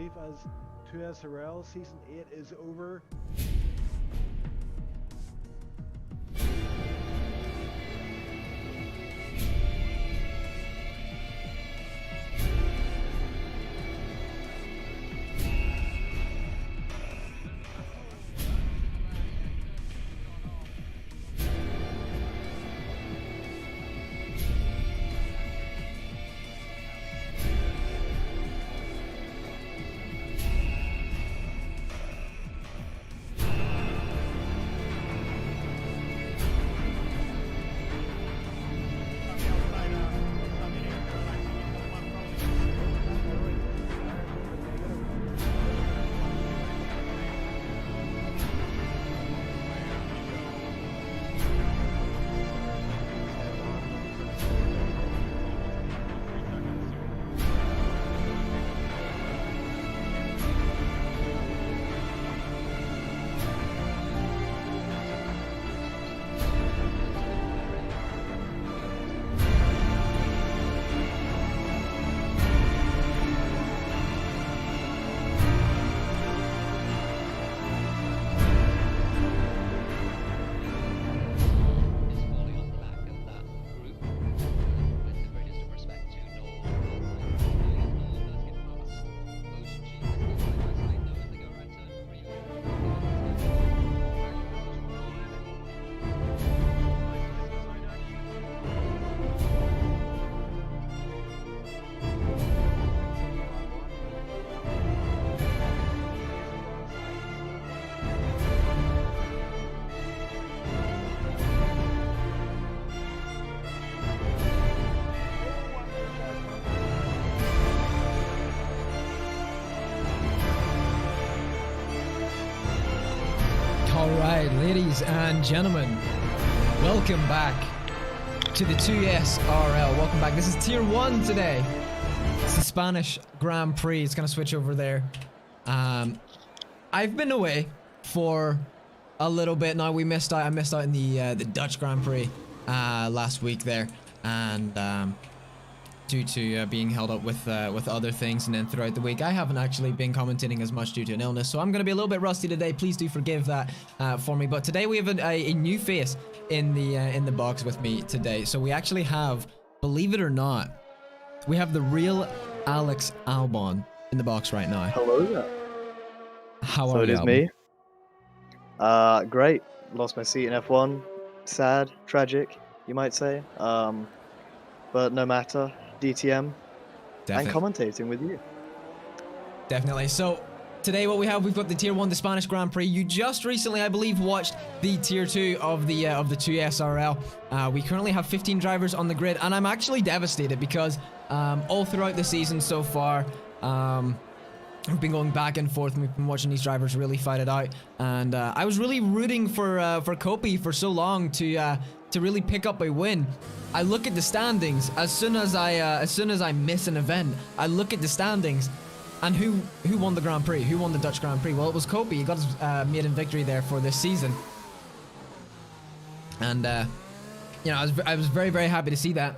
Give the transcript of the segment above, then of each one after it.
life as 2SRL. Season 8 is over. Alright, ladies and gentlemen, welcome back to the 2SRL. Welcome back. This is Tier 1 today. It's the Spanish Grand Prix. It's going to switch over there. I've been away for a little bit now. I missed out in the Dutch Grand Prix last week there. And due to being held up with other things, and then throughout the week I haven't actually been commentating as much due to an illness, so I'm going to be a little bit rusty today. Please do forgive that for me. But today we have a new face in the box with me today. So we actually have, believe it or not, we have the real Alex Albon in the box right now. Hello there. How So are it you, is Albon? me. Great. Lost my seat in F1. Sad, tragic, you might say. But no matter. DTM and commentating with you. Definitely. So today what we've got the Tier 1, the Spanish Grand Prix. You just recently, I believe, watched the Tier 2 of the 2SRL. We currently have 15 drivers on the grid, and I'm actually devastated because all throughout the season so far, we've been going back and forth, and we've been watching these drivers really fight it out. And I was really rooting for Copy for so long to really pick up a win. I look at the standings as soon as I miss an event. I look at the standings, and who won the Grand Prix? Who won the Dutch Grand Prix? Well, it was Copy. He got his maiden victory there for this season, and you know, I was very, very happy to see that.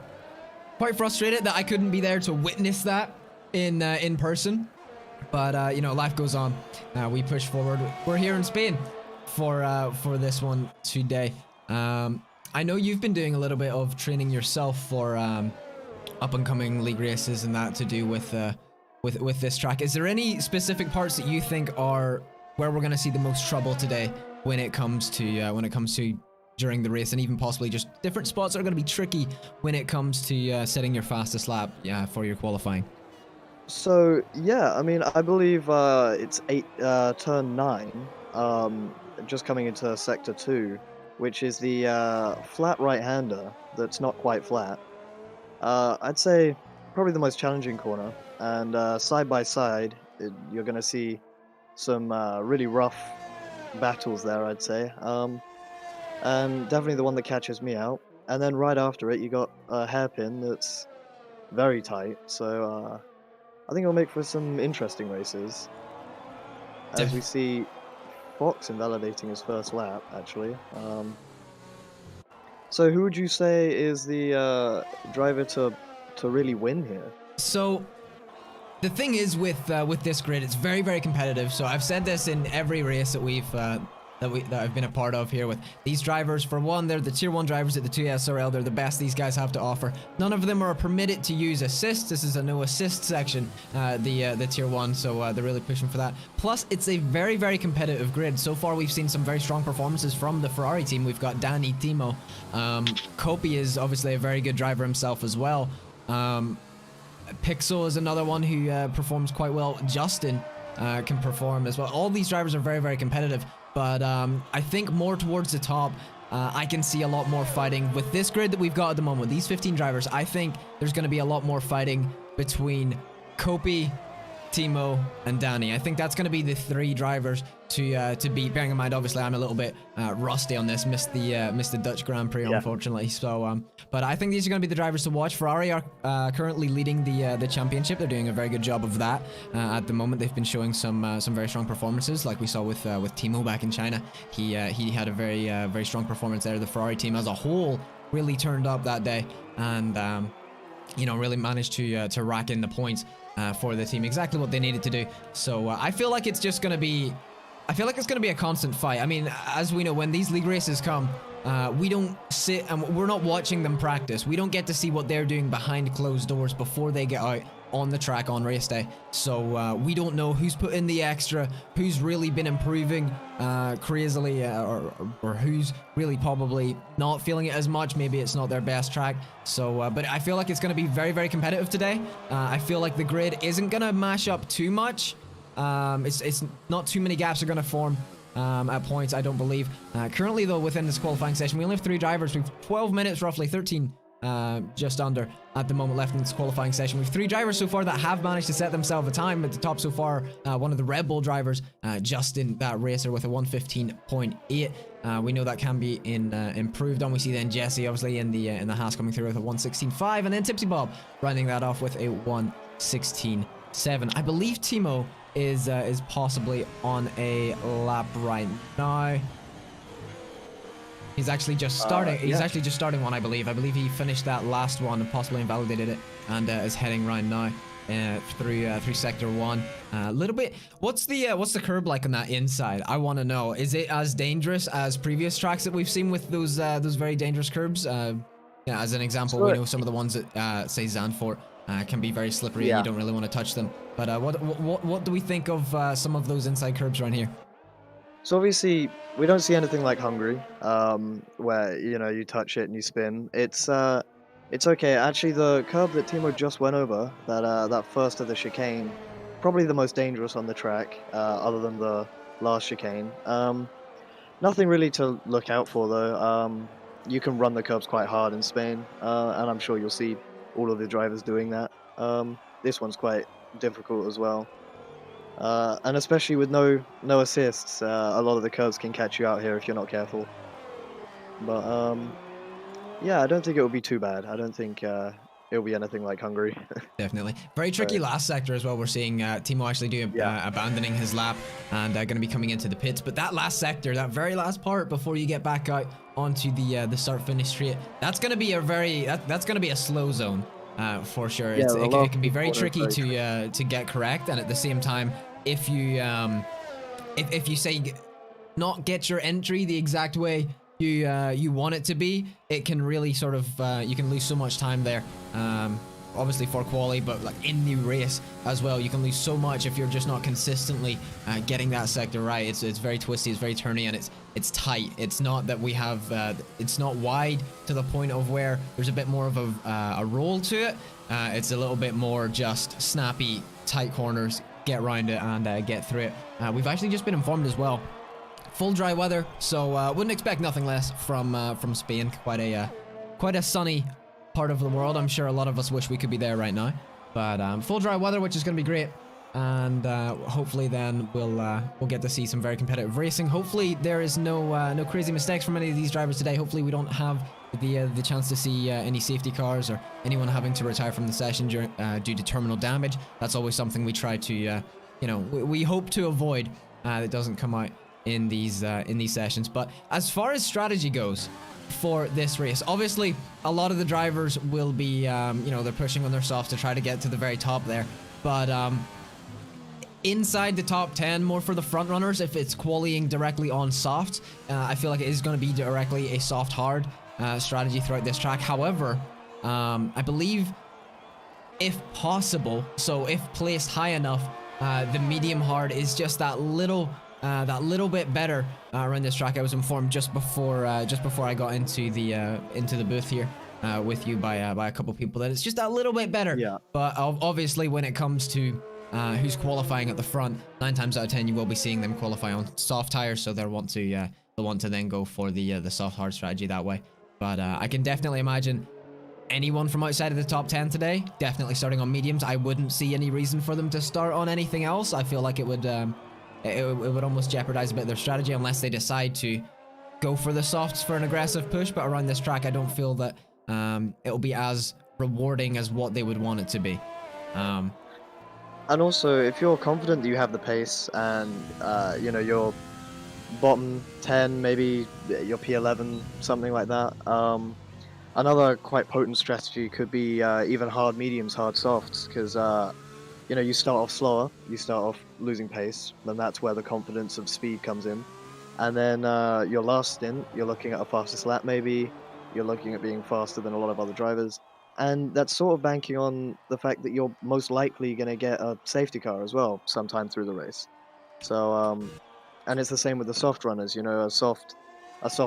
Quite frustrated that I couldn't be there to witness that in person, but you know, life goes on. We push forward. We're here in Spain for this one today. I know you've been doing a little bit of training yourself for up and coming league races and that to do with this track. Is there any specific parts that you think are where we're going to see the most trouble today when it comes to during the race, and even possibly just different spots that are going to be tricky when it comes to setting your fastest lap for your qualifying? So yeah, I mean, I believe it's turn 9, just coming into sector 2, which is the flat right-hander that's not quite flat. I'd say probably the most challenging corner, and side by side, you're going to see some really rough battles there, I'd say. And definitely the one that catches me out. And then right after it, you got a hairpin that's very tight, so I think it'll make for some interesting races. As we see Fox invalidating his first lap, actually. So who would you say is the driver to really win here? So the thing is with this grid, it's very, very competitive. So I've said this in every race that we've that I've been a part of here with these drivers. For one, they're the tier 1 drivers at the 2 SRL. They're the best these guys have to offer. None of them are permitted to use assists. This is a no assist section, the tier 1, so they're really pushing for that. Plus, it's a very, very competitive grid. So far, we've seen some very strong performances from the Ferrari team. We've got Danny, Timo. Kopi is obviously a very good driver himself as well. Pixel is another one who performs quite well. Justin can perform as well. All these drivers are very, very competitive. But I think more towards the top, I can see a lot more fighting. With this grid that we've got at the moment, these 15 drivers, I think there's going to be a lot more fighting between Kopi, Timo, and Danny. I think that's going to be the 3 drivers to beat. Bearing in mind, obviously, I'm a little bit rusty on this. Missed the Dutch Grand Prix, unfortunately. So, but I think these are going to be the drivers to watch. Ferrari are currently leading the championship. They're doing a very good job of that at the moment. They've been showing some very strong performances, like we saw with Timo back in China. He had a very strong performance there. The Ferrari team as a whole really turned up that day, and you know, really managed to rack in the points for the team, exactly what they needed to do. So I feel like it's just going to be, a constant fight. I mean, as we know, when these league races come, we don't sit and we're not watching them practice. We don't get to see what they're doing behind closed doors before they get out on the track on race day. So we don't know who's put in the extra, who's really been improving crazily, or who's really probably not feeling it as much. Maybe it's not their best track. So, but I feel like it's going to be very, very competitive today. I feel like the grid isn't going to mash up too much. It's not too many gaps are going to form at points, I don't believe. Currently, though, within this qualifying session, we only have 3 drivers. We've 12 minutes, roughly 13. Just under at the moment left in this qualifying session. We've 3 drivers so far that have managed to set themselves a time at the top so far. One of the Red Bull drivers, Justin, that racer, with a 1:15.8. We know that can be improved on. We see then Jesse, obviously, in the Haas coming through with a 1:16.5, and then Tipsy Bob rounding that off with a 1:16.7. I believe Timo is possibly on a lap right now. He's actually just starting. He's actually just starting one, I believe. I believe he finished that last one and possibly invalidated it, and is heading right now through sector 1. A little bit. What's the curb like on that inside? I want to know. Is it as dangerous as previous tracks that we've seen with those very dangerous curbs? Yeah, as an example, we know some of the ones that say Zandvoort can be very slippery, and you don't really want to touch them. But what do we think of some of those inside curbs around here? So obviously, we don't see anything like Hungary, where, you know, you touch it and you spin. It's okay. Actually, the curb that Timo just went over, that first of the chicane, probably the most dangerous on the track, other than the last chicane. Nothing really to look out for, though. You can run the curbs quite hard in Spain, and I'm sure you'll see all of the drivers doing that. This one's quite difficult as well. And especially with no assists, a lot of the curves can catch you out here if you're not careful. But yeah, I don't think it will be too bad. I don't think it'll be anything like Hungary. Definitely. Very tricky last sector as well. We're seeing Timo actually abandoning his lap and going to be coming into the pits. But that last sector, that very last part before you get back out onto the start-finish straight, that's going to be that's going to be a slow zone. For sure, it can be very tricky to get correct, and at the same time, if you say not get your entry the exact way you want it to be, it can really sort of you can lose so much time there. Obviously for quali, but like in the race as well, you can lose so much if you're just not consistently getting that sector right. It's very twisty, it's very turny, and it's tight. It's not that we have it's not wide to the point of where there's a bit more of a roll to it. It's a little bit more just snappy, tight corners, get around it and get through it. We've actually just been informed as well, full dry weather, so wouldn't expect nothing less from Spain. Quite a sunny part of the world. I'm sure a lot of us wish we could be there right now, but full dry weather, which is going to be great, and hopefully then we'll get to see some very competitive racing. Hopefully there is no crazy mistakes from any of these drivers today. Hopefully we don't have the chance to see any safety cars or anyone having to retire from the session due to terminal damage. That's always something we try to we hope to avoid. That doesn't come out in these sessions. But as far as strategy goes for this race, obviously a lot of the drivers will be they're pushing on their softs to try to get to the very top there. but inside the top 10, more for the front runners. If it's qualifying directly on soft, I feel like it is going to be directly a soft hard strategy throughout this track. However, I believe if possible, so if placed high enough, the medium hard is just that little bit better around this track. I was informed just before I got into the booth here with you by a couple people that it's just that little bit better. Yeah. But obviously, when it comes to who's qualifying at the front, 9 times out of 10 you will be seeing them qualify on soft tires, so they'll want to then go for the soft hard strategy that way. But I can definitely imagine anyone from outside of the top 10 today definitely starting on mediums. I wouldn't see any reason for them to start on anything else. I feel like it would almost jeopardize a bit of their strategy unless they decide to go for the softs for an aggressive push. But around this track, I don't feel that it'll be as rewarding as what they would want it to be. And also, if you're confident that you have the pace and you know, your bottom 10, maybe your P11, something like that, another quite potent strategy could be even hard mediums, hard softs, because you know, you start off slower, you start off losing pace, then that's where the confidence of speed comes in. And then your last stint, you're looking at a fastest lap maybe, you're looking at being faster than a lot of other drivers. And that's sort of banking on the fact that you're most likely going to get a safety car as well sometime through the race. So, and it's the same with the soft runners, you know, a soft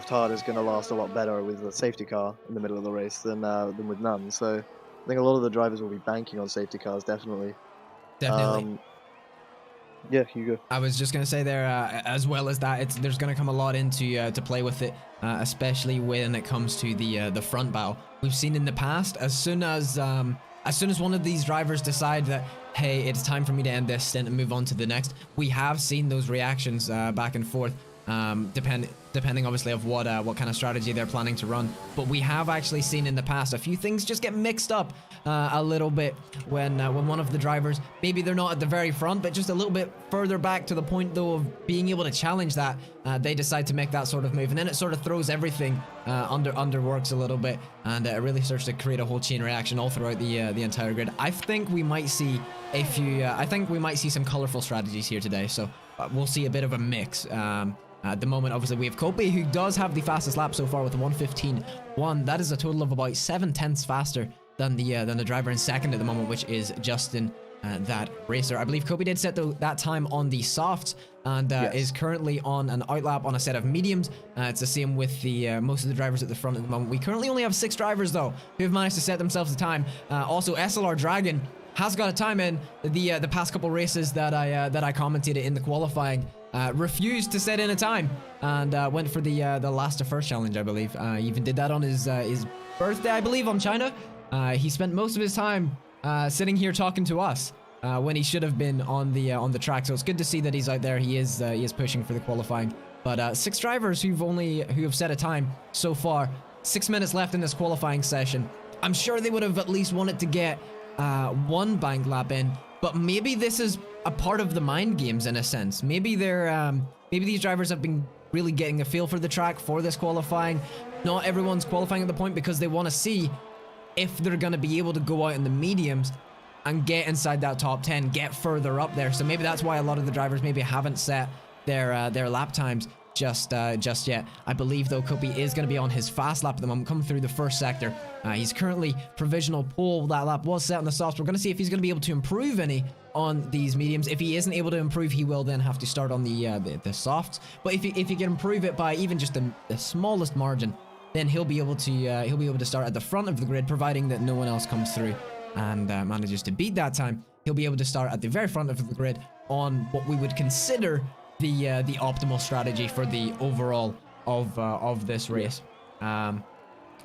hard is going to last a lot better with a safety car in the middle of the race than with none. So I think a lot of the drivers will be banking on safety cars, definitely. Definitely. Yeah, you go. I was just gonna say there, as well as that, there's gonna come a lot into to play with it, especially when it comes to the front bow. We've seen in the past, as soon as one of these drivers decide that, hey, it's time for me to end this stint and move on to the next, we have seen those reactions back and forth, depending obviously of what kind of strategy they're planning to run. But we have actually seen in the past a few things just get mixed up a little bit when one of the drivers, maybe they're not at the very front, but just a little bit further back to the point though of being able to challenge that, they decide to make that sort of move, and then it sort of throws everything underworks a little bit, and it really starts to create a whole chain reaction all throughout the entire grid. I think we might see a few. I think we might see some colorful strategies here today, so we'll see a bit of a mix. At the moment, obviously, we have Kobe, who does have the fastest lap so far with a 1:15.1. That is a total of about 7/10 faster than the driver in second at the moment, which is Justin, that racer. I believe Kobe did set that time on the softs and Yes. is currently on an outlap on a set of mediums. It's the same with the most of the drivers at the front at the moment. We currently only have 6 drivers though who have managed to set themselves a time. Also, SLR Dragon has got a time in the past couple races that I commented in the qualifying. Refused to set in a time and went for the last to first challenge, I believe. He even did that on his birthday, I believe, on China. He spent most of his time sitting here talking to us when he should have been on the track. So it's good to see that he's out there. He is pushing for the qualifying. But 6 drivers who have set a time so far. 6 minutes left in this qualifying session. I'm sure they would have at least wanted to get one bank lap in. But maybe this is a part of the mind games in a sense. Maybe maybe these drivers have been really getting a feel for the track for this qualifying. Not everyone's qualifying at the point because they want to see if they're going to be able to go out in the mediums and get inside that top 10, get further up there. So maybe that's why a lot of the drivers maybe haven't set their lap times just yet. I believe though Kobe is going to be on his fast lap at the moment, coming through the first sector. He's currently provisional pole. That lap was set on the softs. We're going to see if he's going to be able to improve any on these mediums. If he isn't able to improve, he will then have to start on the softs. But if he can improve it by even just the smallest margin, then he'll be able to start at the front of the grid, providing that no one else comes through and manages to beat that time. He'll be able to start at the very front of the grid on what we would consider the optimal strategy for the overall of this race.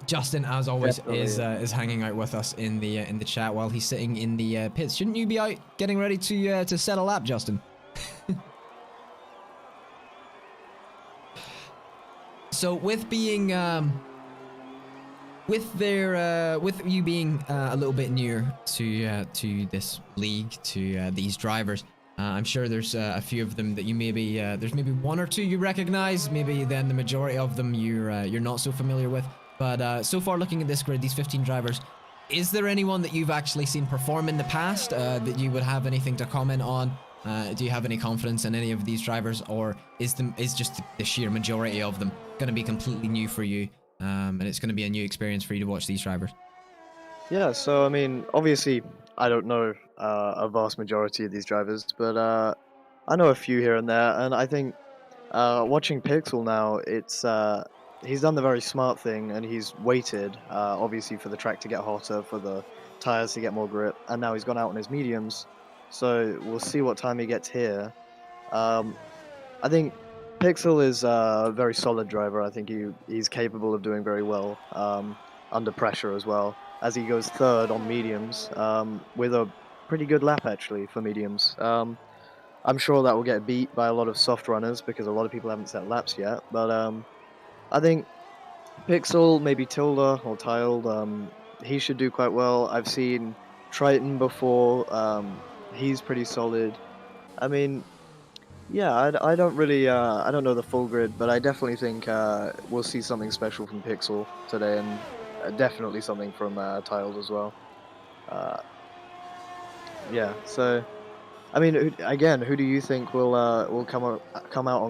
Justin, as always, is hanging out with us in the chat while he's sitting in the pits. Shouldn't you be out getting ready to set a lap, Justin? So with being with you being a little bit newer to this league, to these drivers, I'm sure there's a few of them that you maybe there's maybe 1 or 2 you recognize, maybe then the majority of them you're not so familiar with. But so far, looking at this grid, these 15 drivers, Is there anyone that you've actually seen perform in the past that you would have anything to comment on? Do you have any confidence in any of these drivers, or is just the sheer majority of them going to be completely new for you, and it's going to be a new experience for you to watch these drivers? Yeah, so I mean, obviously, I don't know a vast majority of these drivers, but I know a few here and there, and I think watching Pixel now, it's he's done the very smart thing, and he's waited, obviously, for the track to get hotter, for the tires to get more grip, and now he's gone out on his mediums. So we'll see what time he gets here. I think Pixel is a very solid driver. I think he's capable of doing very well under pressure as well, as he goes third on mediums with a pretty good lap actually for mediums. I'm sure that will get beat by a lot of soft runners because a lot of people haven't set laps yet. But I think Pixel, maybe Tilda or Tiled, he should do quite well. I've seen Triton before. He's pretty solid. I mean, yeah, I don't really, I don't know the full grid, but I definitely think we'll see something special from Pixel today, and definitely something from Tiled as well. Yeah, so I mean, again, who do you think will come out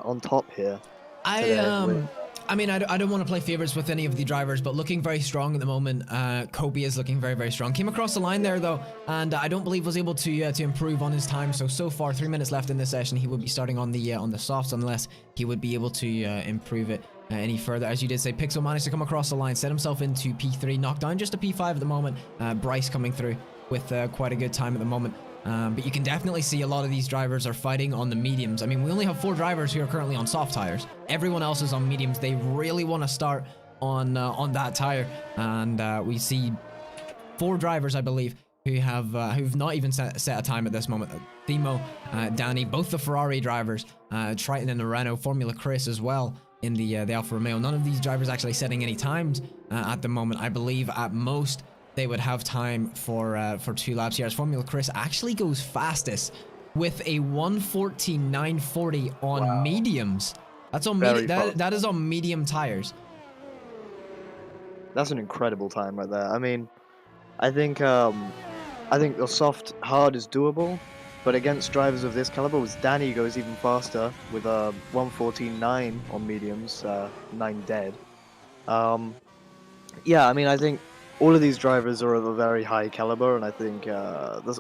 on top here today? I mean, I don't want to play favorites with any of the drivers, but looking very strong at the moment. Kobe is looking very, very strong. Came across the line there, though, and I don't believe was able to improve on his time. So far, 3 minutes left in this session. He would be starting on the softs, unless he would be able to improve it any further. As you did say, Pixel managed to come across the line, set himself into P3, knocked down just a P5 at the moment. Bryce coming through with quite a good time at the moment. But you can definitely see a lot of these drivers are fighting on the mediums. I mean, we only have 4 drivers who are currently on soft tires. Everyone else is on mediums. They really want to start on that tire, and we see 4 drivers, I believe, who've not even set a time at this moment. Timo, Danny, both the Ferrari drivers, Triton and the Renault Formula, Chris as well in the Alfa Romeo. None of these drivers actually setting any times at the moment. I believe at most they would have time for 2 laps here, as Formula Chris actually goes fastest with a 1:14.940 on mediums. That's on that is on medium tires. That's an incredible time right there. I mean, I think the soft hard is doable, but against drivers of this caliber, Danny goes even faster with a 1:14.9 on mediums, 9 dead. Yeah, I mean, I think all of these drivers are of a very high caliber, and I think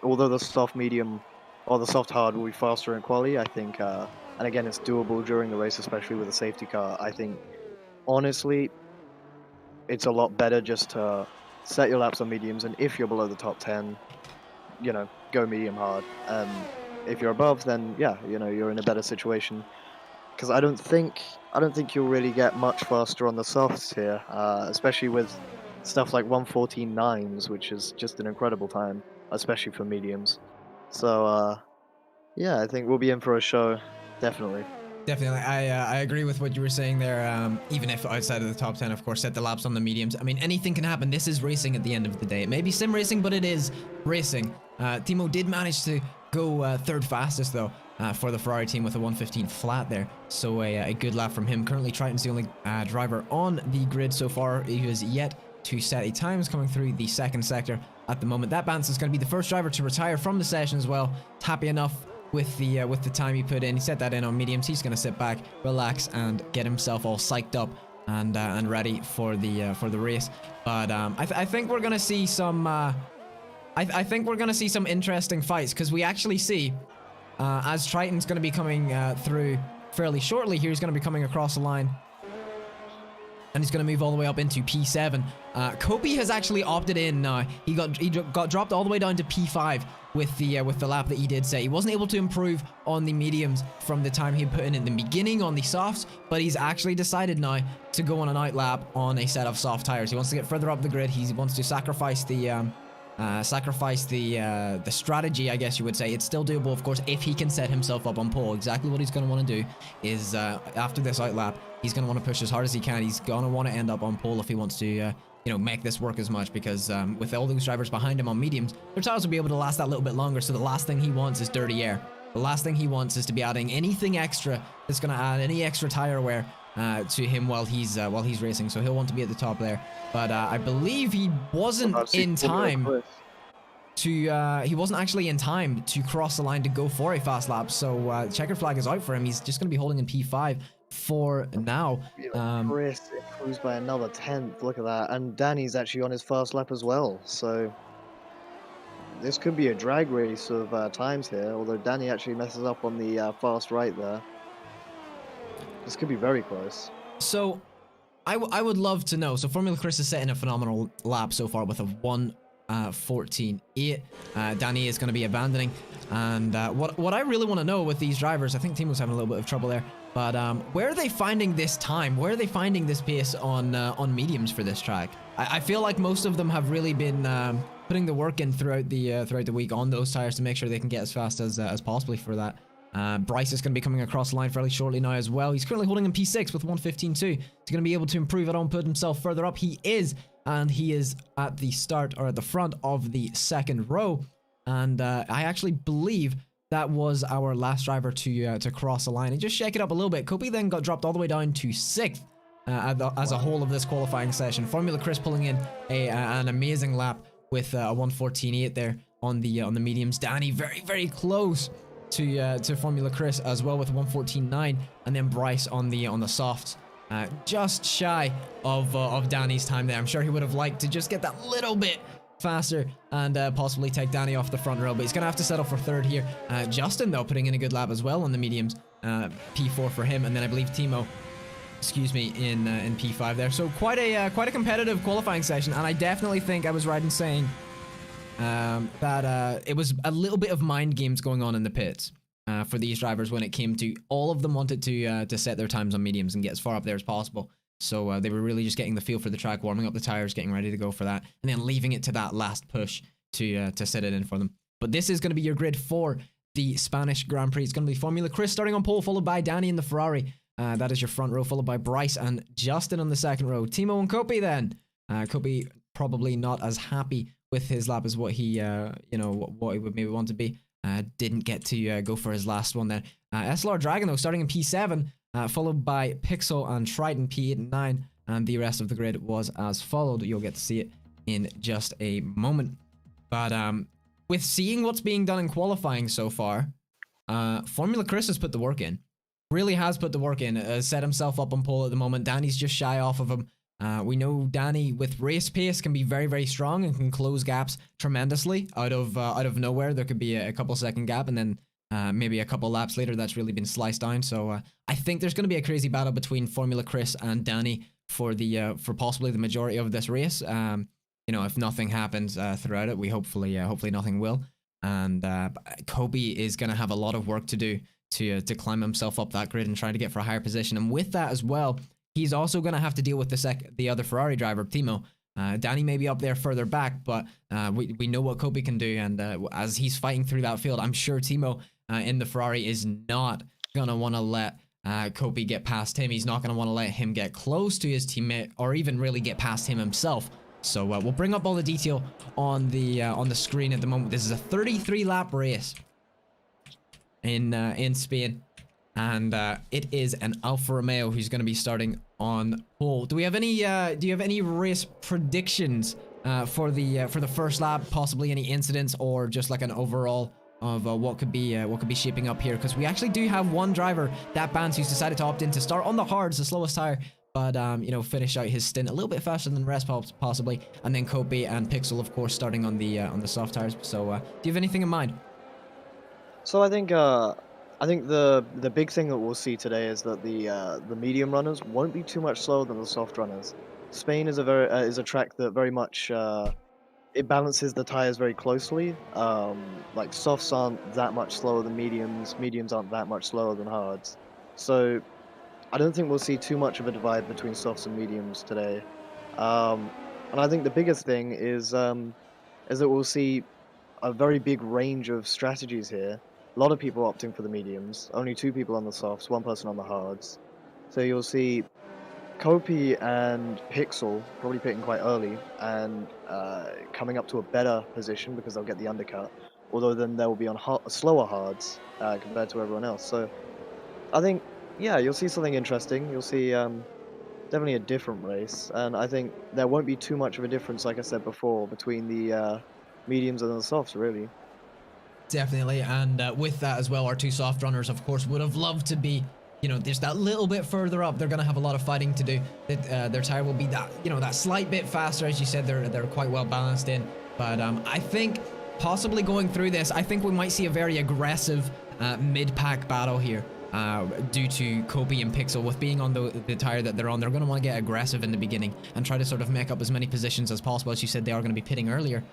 although the soft medium or the soft hard will be faster in quali, I think, and again, it's doable during the race, especially with a safety car. I think, honestly, it's a lot better just to set your laps on mediums, and if you're below the top 10, you know, go medium hard. And if you're above, then yeah, you know, you're in a better situation. Because I don't think you'll really get much faster on the softs here, especially with stuff like 1:14.9s, which is just an incredible time, especially for mediums. So yeah, I think we'll be in for a show, definitely. Definitely, I agree with what you were saying there. Even if outside of the top 10, of course, set the laps on the mediums. I mean, anything can happen. This is racing at the end of the day. It may be sim racing, but it is racing. Timo did manage to go third fastest, though, for the Ferrari team with a 1:15 flat there. So a good lap from him. Currently, Triton's the only driver on the grid so far. He has yet to set a times coming through the second sector at the moment. That Bance is going to be the first driver to retire from the session as well. Happy enough with the time he put in. He set that in on mediums. He's going to sit back, relax, and get himself all psyched up and ready for the race. But I think we're going to see some I think we're going to see some interesting fights, because we actually see as Triton's going to be coming through fairly shortly here. He's going to be coming across the line, and he's going to move all the way up into P7. Kobe has actually opted in now. He got dropped all the way down to P5 with the lap that he did say. He wasn't able to improve on the mediums from the time he put in at the beginning on the softs, but he's actually decided now to go on an out lap on a set of soft tires. He wants to get further up the grid. He wants to sacrifice the strategy, I guess you would say. It's still doable, of course, if he can set himself up on pole. Exactly what he's going to want to do is, after this out lap, he's going to want to push as hard as he can. He's going to want to end up on pole if he wants to, you know, make this work as much, because with all those drivers behind him on mediums, their tires will be able to last that little bit longer. So the last thing he wants is dirty air. The last thing he wants is to be adding anything extra that's going to add any extra tire wear to him while he's racing, so he'll want to be at the top there. But I believe he wasn't in time he wasn't actually in time to cross the line to go for a fast lap, so checkered flag is out for him. He's just going to be holding in P5 for now. Chris improves by another 10th, look at that, and Danny's actually on his first lap as well, so this could be a drag race of times here, although Danny actually messes up on the fast right there. This could be very close. So I would love to know. So Formula Chris is setting a phenomenal lap so far with a 1:14.8. Danny is going to be abandoning. And what I really want to know with these drivers, I think Timo's having a little bit of trouble there, but where are they finding this time? Where are they finding this pace on mediums for this track? I feel like most of them have really been putting the work in throughout the week on those tires to make sure they can get as fast as possibly for that. Bryce is going to be coming across the line fairly shortly now as well. He's currently holding in P6 with 1:15.2. He's going to be able to improve it on, put himself further up. He is, and he is at the start or at the front of the second row. And I actually believe that was our last driver to cross the line and just shake it up a little bit. Kobe then got dropped all the way down to 6th as a whole of this qualifying session. Formula Chris pulling in an amazing lap with a 1:14.8 there on the mediums. Danny very, very close to Formula Chris as well with 1:14.9, and then Bryce on the softs, just shy of Danny's time there. I'm sure he would have liked to just get that little bit faster and possibly take Danny off the front row, but he's gonna have to settle for 3rd here. Justin though putting in a good lap as well on the mediums, P4 for him, and then I believe Timo, excuse me, in P5 there. So quite a competitive qualifying session, and I definitely think I was right in saying that it was a little bit of mind games going on in the pits for these drivers when it came to all of them wanted to set their times on mediums and get as far up there as possible. So they were really just getting the feel for the track, warming up the tires, getting ready to go for that, and then leaving it to that last push to set it in for them. But this is going to be your grid for the Spanish Grand Prix. It's going to be Formula Chris starting on pole, followed by Danny in the Ferrari. That is your front row, followed by Bryce and Justin on the second row. Timo and Kopi then. Kopi probably not as happy with his lap as what he, what he would maybe want to be. Didn't get to go for his last one there. SLR Dragon though, starting in P7, followed by Pixel and Triton P8 and 9, and the rest of the grid was as followed. You'll get to see it in just a moment. But with seeing what's being done in qualifying so far, Formula Chris has put the work in. Really has put the work in. Set himself up on pole at the moment. Danny's just shy off of him. We know Danny with race pace can be very, very strong and can close gaps tremendously out of nowhere. There could be a couple second gap, and then maybe a couple laps later that's really been sliced down. So I think there's going to be a crazy battle between Formula Chris and Danny for possibly the majority of this race. If nothing happens throughout it, we hopefully nothing will. And Kobe is going to have a lot of work to do to climb himself up that grid and try to get for a higher position. And with that as well, he's also going to have to deal with the other Ferrari driver, Timo. Danny may be up there further back, but we know what Kobe can do. And as he's fighting through that field, I'm sure Timo in the Ferrari is not going to want to let Kobe get past him. He's not going to want to let him get close to his teammate or even really get past him himself. So we'll bring up all the detail on the screen at the moment. This is a 33 lap race in Spain, and it is an Alfa Romeo who's going to be starting on pole. Do you have any race predictions for the first lap? Possibly any incidents or just like an overall of what could be shaping up here? Because we actually do have one driver, that Bans, who's decided to opt in to start on the hards, the slowest tire, but finish out his stint a little bit faster than the rest possibly, and then Kobe and Pixel of course starting on the soft tires. So do you have anything in mind? So I think the big thing that we'll see today is that the medium runners won't be too much slower than the soft runners. Spain is a track that very much it balances the tires very closely. Like softs aren't that much slower than mediums aren't that much slower than hards. So I don't think we'll see too much of a divide between softs and mediums today. And I think the biggest thing is that we'll see a very big range of strategies here. A lot of people opting for the mediums, only 2 people on the softs, 1 person on the hards. So you'll see Kopi and Pixel probably pitting quite early and coming up to a better position because they'll get the undercut, although then they'll be on slower hards compared to everyone else. So I think yeah, you'll see something interesting. You'll see definitely a different race, and I think there won't be too much of a difference, like I said before, between the mediums and the softs, really. Definitely, and with that as well, our two soft runners, of course, would have loved to be, you know, just that little bit further up. They're going to have a lot of fighting to do. Their tire will be that, you know, that slight bit faster. As you said, they're quite well balanced in. But I think possibly going through this, I think we might see a very aggressive mid-pack battle here. Due to Kobe and Pixel, with being on the tire that they're on, they're going to want to get aggressive in the beginning and try to sort of make up as many positions as possible. As you said, they are going to be pitting earlier,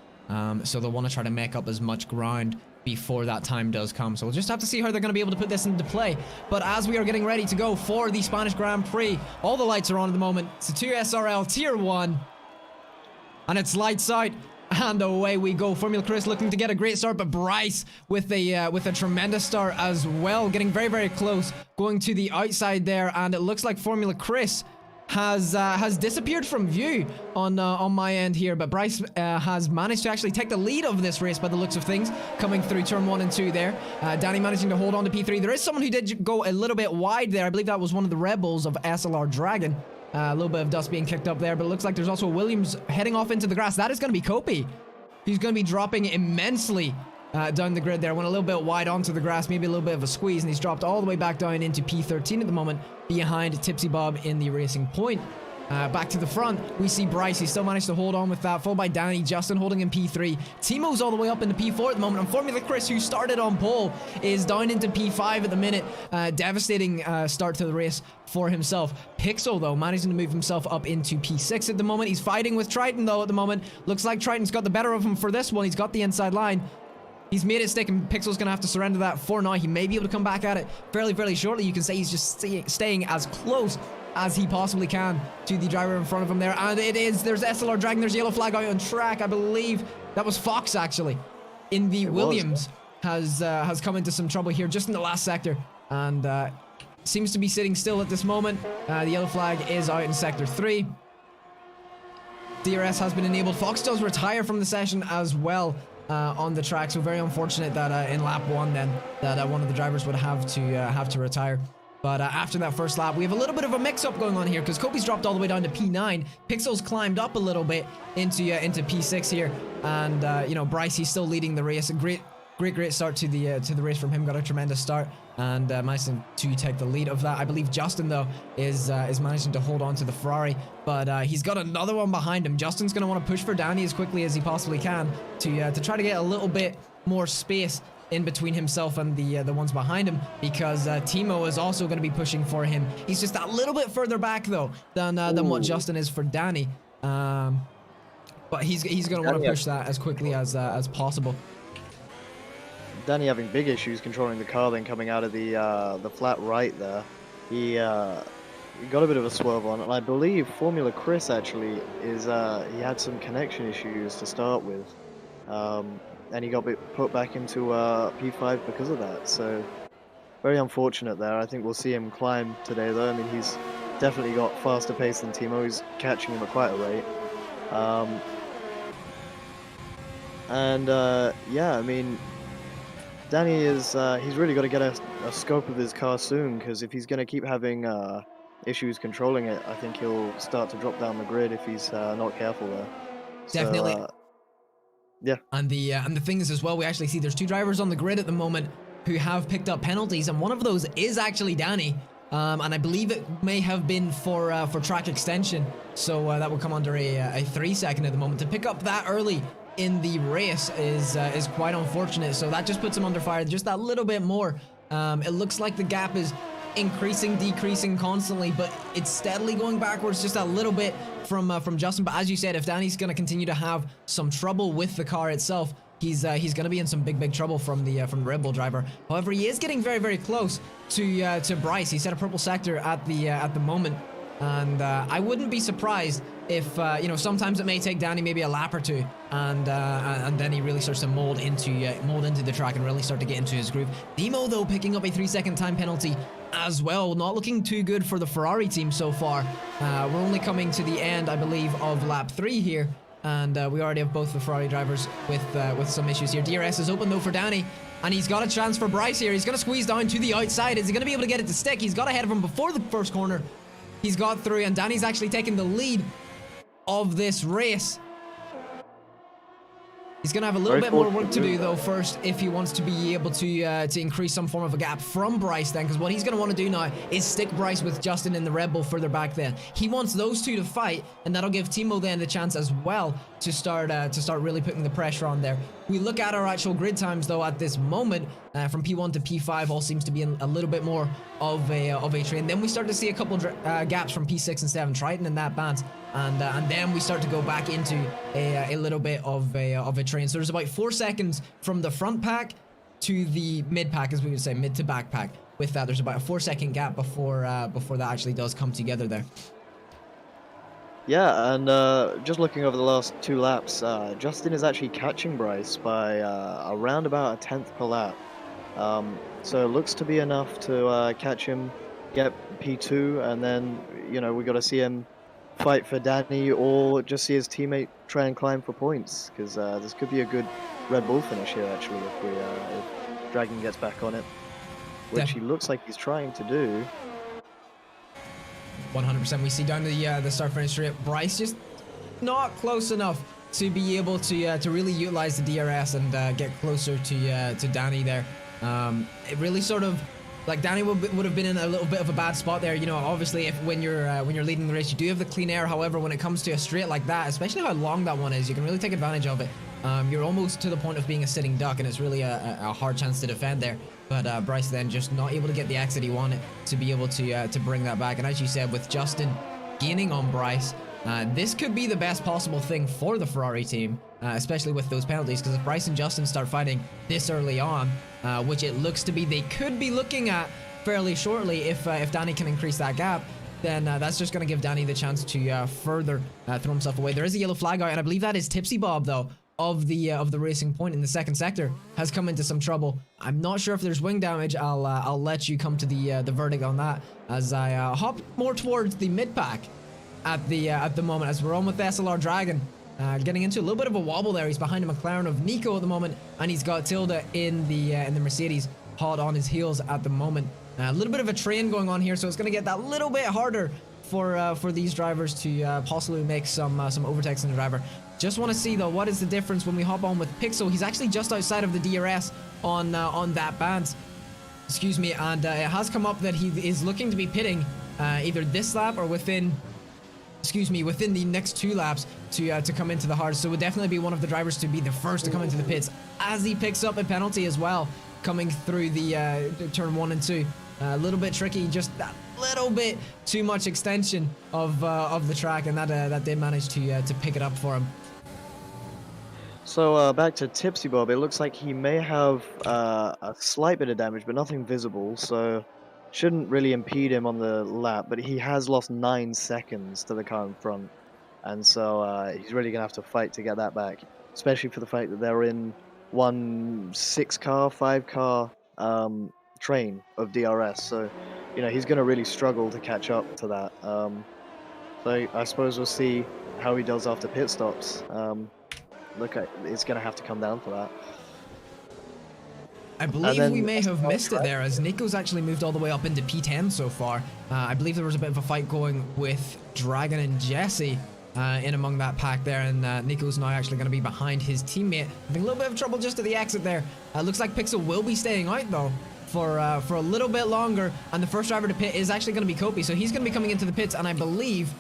so they'll want to try to make up as much ground before that time does come. So we'll just have to see how they're going to be able to put this into play. But as we are getting ready to go for the Spanish Grand Prix, all the lights are on at the moment. It's a 2 SRL Tier 1, and it's lights out. And away we go. Formula Chris looking to get a great start, but Bryce with a tremendous start as well, getting very, very close, going to the outside there, and it looks like Formula Chris has disappeared from view on my end here, but Bryce has managed to actually take the lead of this race by the looks of things, coming through turn 1 and 2 there. Danny managing to hold on to P3. There is someone who did go a little bit wide there. I believe that was one of the Rebels of SLR Dragon. A little bit of dust being kicked up there, but it looks like there's also Williams heading off into the grass. That is going to be Kopi. He's going to be dropping immensely down the grid there. Went a little bit wide onto the grass, maybe a little bit of a squeeze, and he's dropped all the way back down into P13 at the moment, behind Tipsy Bob in the racing point. Back to the front, we see Bryce. He still managed to hold on with that, followed by Danny, Justin holding in P3. Timo's all the way up into P4 at the moment, and Formula Chris, who started on pole, is down into P5 at the minute. Devastating start to the race for himself. Pixel, though, managing to move himself up into P6 at the moment. He's fighting with Triton, though, at the moment. Looks like Triton's got the better of him for this one. He's got the inside line. He's made it stick, and Pixel's going to have to surrender that for now. He may be able to come back at it fairly shortly. You can say he's just staying as close as he possibly can to the driver in front of him there. And it is, there's SLR Dragon, there's yellow flag out on track. I believe that was Fox, actually, in the Williams, has come into some trouble here just in the last sector, and seems to be sitting still at this moment. The yellow flag is out in sector 3. DRS has been enabled. Fox does retire from the session as well on the track, so very unfortunate that in lap 1 then that one of the drivers would have to retire. But after that first lap, we have a little bit of a mix-up going on here, because Kobe's dropped all the way down to P9. Pixel's climbed up a little bit into P6 here, and you know, Bryce, he's still leading the race. A great start to the race from him. Got a tremendous start, and managed to take the lead of that. I believe Justin, though, is managing to hold on to the Ferrari, but he's got another one behind him. Justin's going to want to push for Danny as quickly as he possibly can to try to get a little bit more space in between himself and the ones behind him, because Timo is also going to be pushing for him. He's just a little bit further back, though, than what Justin is for Danny. But he's going to want to push that as quickly as possible. Danny having big issues controlling the car, then coming out of the flat right there. He got a bit of a swerve on, and I believe Formula Chris actually is he had some connection issues to start with. And he got put back into P5 because of that, so very unfortunate there. I think we'll see him climb today, though. I mean, he's definitely got faster pace than Timo. He's catching him at quite a rate. Yeah, I mean, Danny is he's really got to get a scope of his car soon, because if he's going to keep having issues controlling it, I think he'll start to drop down the grid if he's not careful there. Definitely. So, yeah. And the thing is as well, we actually see there's 2 drivers on the grid at the moment who have picked up penalties, and one of those is actually Danny. And I believe it may have been for track extension, so that will come under a 3 second at the moment. To pick up that early in the race is quite unfortunate, so that just puts him under fire just that little bit more. It looks like the gap is increasing, decreasing constantly, but it's steadily going backwards just a little bit from Justin. But as you said, if Danny's going to continue to have some trouble with the car itself, he's going to be in some big trouble from the Red Bull driver. However, he is getting very close to Bryce. He's at a purple sector at the moment, and I wouldn't be surprised if you know, sometimes it may take Danny maybe a lap or 2, and then he really starts to mold into the track and really start to get into his groove. Timo, though, picking up a 3-second time penalty as well. Not looking too good for the Ferrari team so far. We're only coming to the end, I believe, of lap 3 here, and we already have both the Ferrari drivers with some issues here. DRS is open though for Danny, and he's got a chance for Bryce here. He's going to squeeze down to the outside. Is he going to be able to get it to stick? He's got ahead of him before the first corner. He's got through, and Danny's actually taking the lead of this race. He's going to have a little bit more work to do, though, first, if he wants to be able to increase some form of a gap from Bryce then, because what he's going to want to do now is stick Bryce with Justin in the Red Bull further back then. He wants those two to fight, and that'll give Timo then the chance as well to start really putting the pressure on there. We look at our actual grid times, though, at this moment, from P1 to P5, all seems to be in a little bit more of a train. Then we start to see a couple gaps from P6 and 7, Triton and that band. And then we start to go back into a little bit of a train. So there's about 4 seconds from the front pack to the mid pack, as we would say, mid to back pack. With that, there's about a 4-second gap before that actually does come together there. Yeah, and just looking over the last 2 laps, Justin is actually catching Bryce by around about a 10th per lap. So it looks to be enough to catch him, get P2, and then, you know, we got to see him fight for Danny or just see his teammate try and climb for points, because this could be a good Red Bull finish here actually if Dragon gets back on it, which he looks like he's trying to do. 100%. We see down the start finish straight, Bryce just not close enough to be able to really utilize the DRS and get closer to Danny there. It really sort of, like, Danny would have been in a little bit of a bad spot there. You know, obviously, when you're leading the race, you do have the clean air. However, when it comes to a straight like that, especially how long that one is, you can really take advantage of it. You're almost to the point of being a sitting duck, and it's really a hard chance to defend there. But Bryce then just not able to get the exit he wanted to be able to bring that back. And as you said, with Justin gaining on Bryce, this could be the best possible thing for the Ferrari team, especially with those penalties, because if Bryce and Justin start fighting this early on, which it looks to be they could be looking at fairly shortly, if Danny can increase that gap, then that's just going to give Danny the chance to further throw himself away. There is a yellow flag out, and I believe that is Tipsy Bob, though, of the Racing Point in the second sector, has come into some trouble. I'm not sure if there's wing damage. I'll let you come to the verdict on that as I hop more towards the mid pack at the moment, as we're on with the SLR Dragon. Getting into a little bit of a wobble there. He's behind a McLaren of Nico at the moment, and he's got Tilda in the Mercedes hot on his heels at the moment. A little bit of a train going on here, so it's going to get that little bit harder for these drivers to possibly make some overtakes in the driver. Just want to see, though, what is the difference when we hop on with Pixel. He's actually just outside of the DRS on that band. Excuse me, and it has come up that he is looking to be pitting either this lap or within the next 2 laps to come into the hard. So would definitely be one of the drivers to be the first to come into the pits, as he picks up a penalty as well coming through the turn 1 and 2. A little bit tricky, just that little bit too much extension of the track, and that did manage to pick it up for him. So back to Tipsy Bob, it looks like he may have a slight bit of damage, but nothing visible, so shouldn't really impede him on the lap, but he has lost 9 seconds to the car in front, and so he's really going to have to fight to get that back, especially for the fact that they're in one 6-car, 5-car train of DRS, so, you know, he's going to really struggle to catch up to that. So I suppose we'll see how he does after pit stops. It's going to have to come down to that. I believe we may have missed it there, as Nico's actually moved all the way up into P10 so far. I believe there was a bit of a fight going with Dragon and Jesse in among that pack there, and Nico's now actually going to be behind his teammate. Having a little bit of trouble just at the exit there. Looks like Pixel will be staying out, though, for a little bit longer, and the first driver to pit is actually going to be Kopi, so he's going to be coming into the pits, and I believe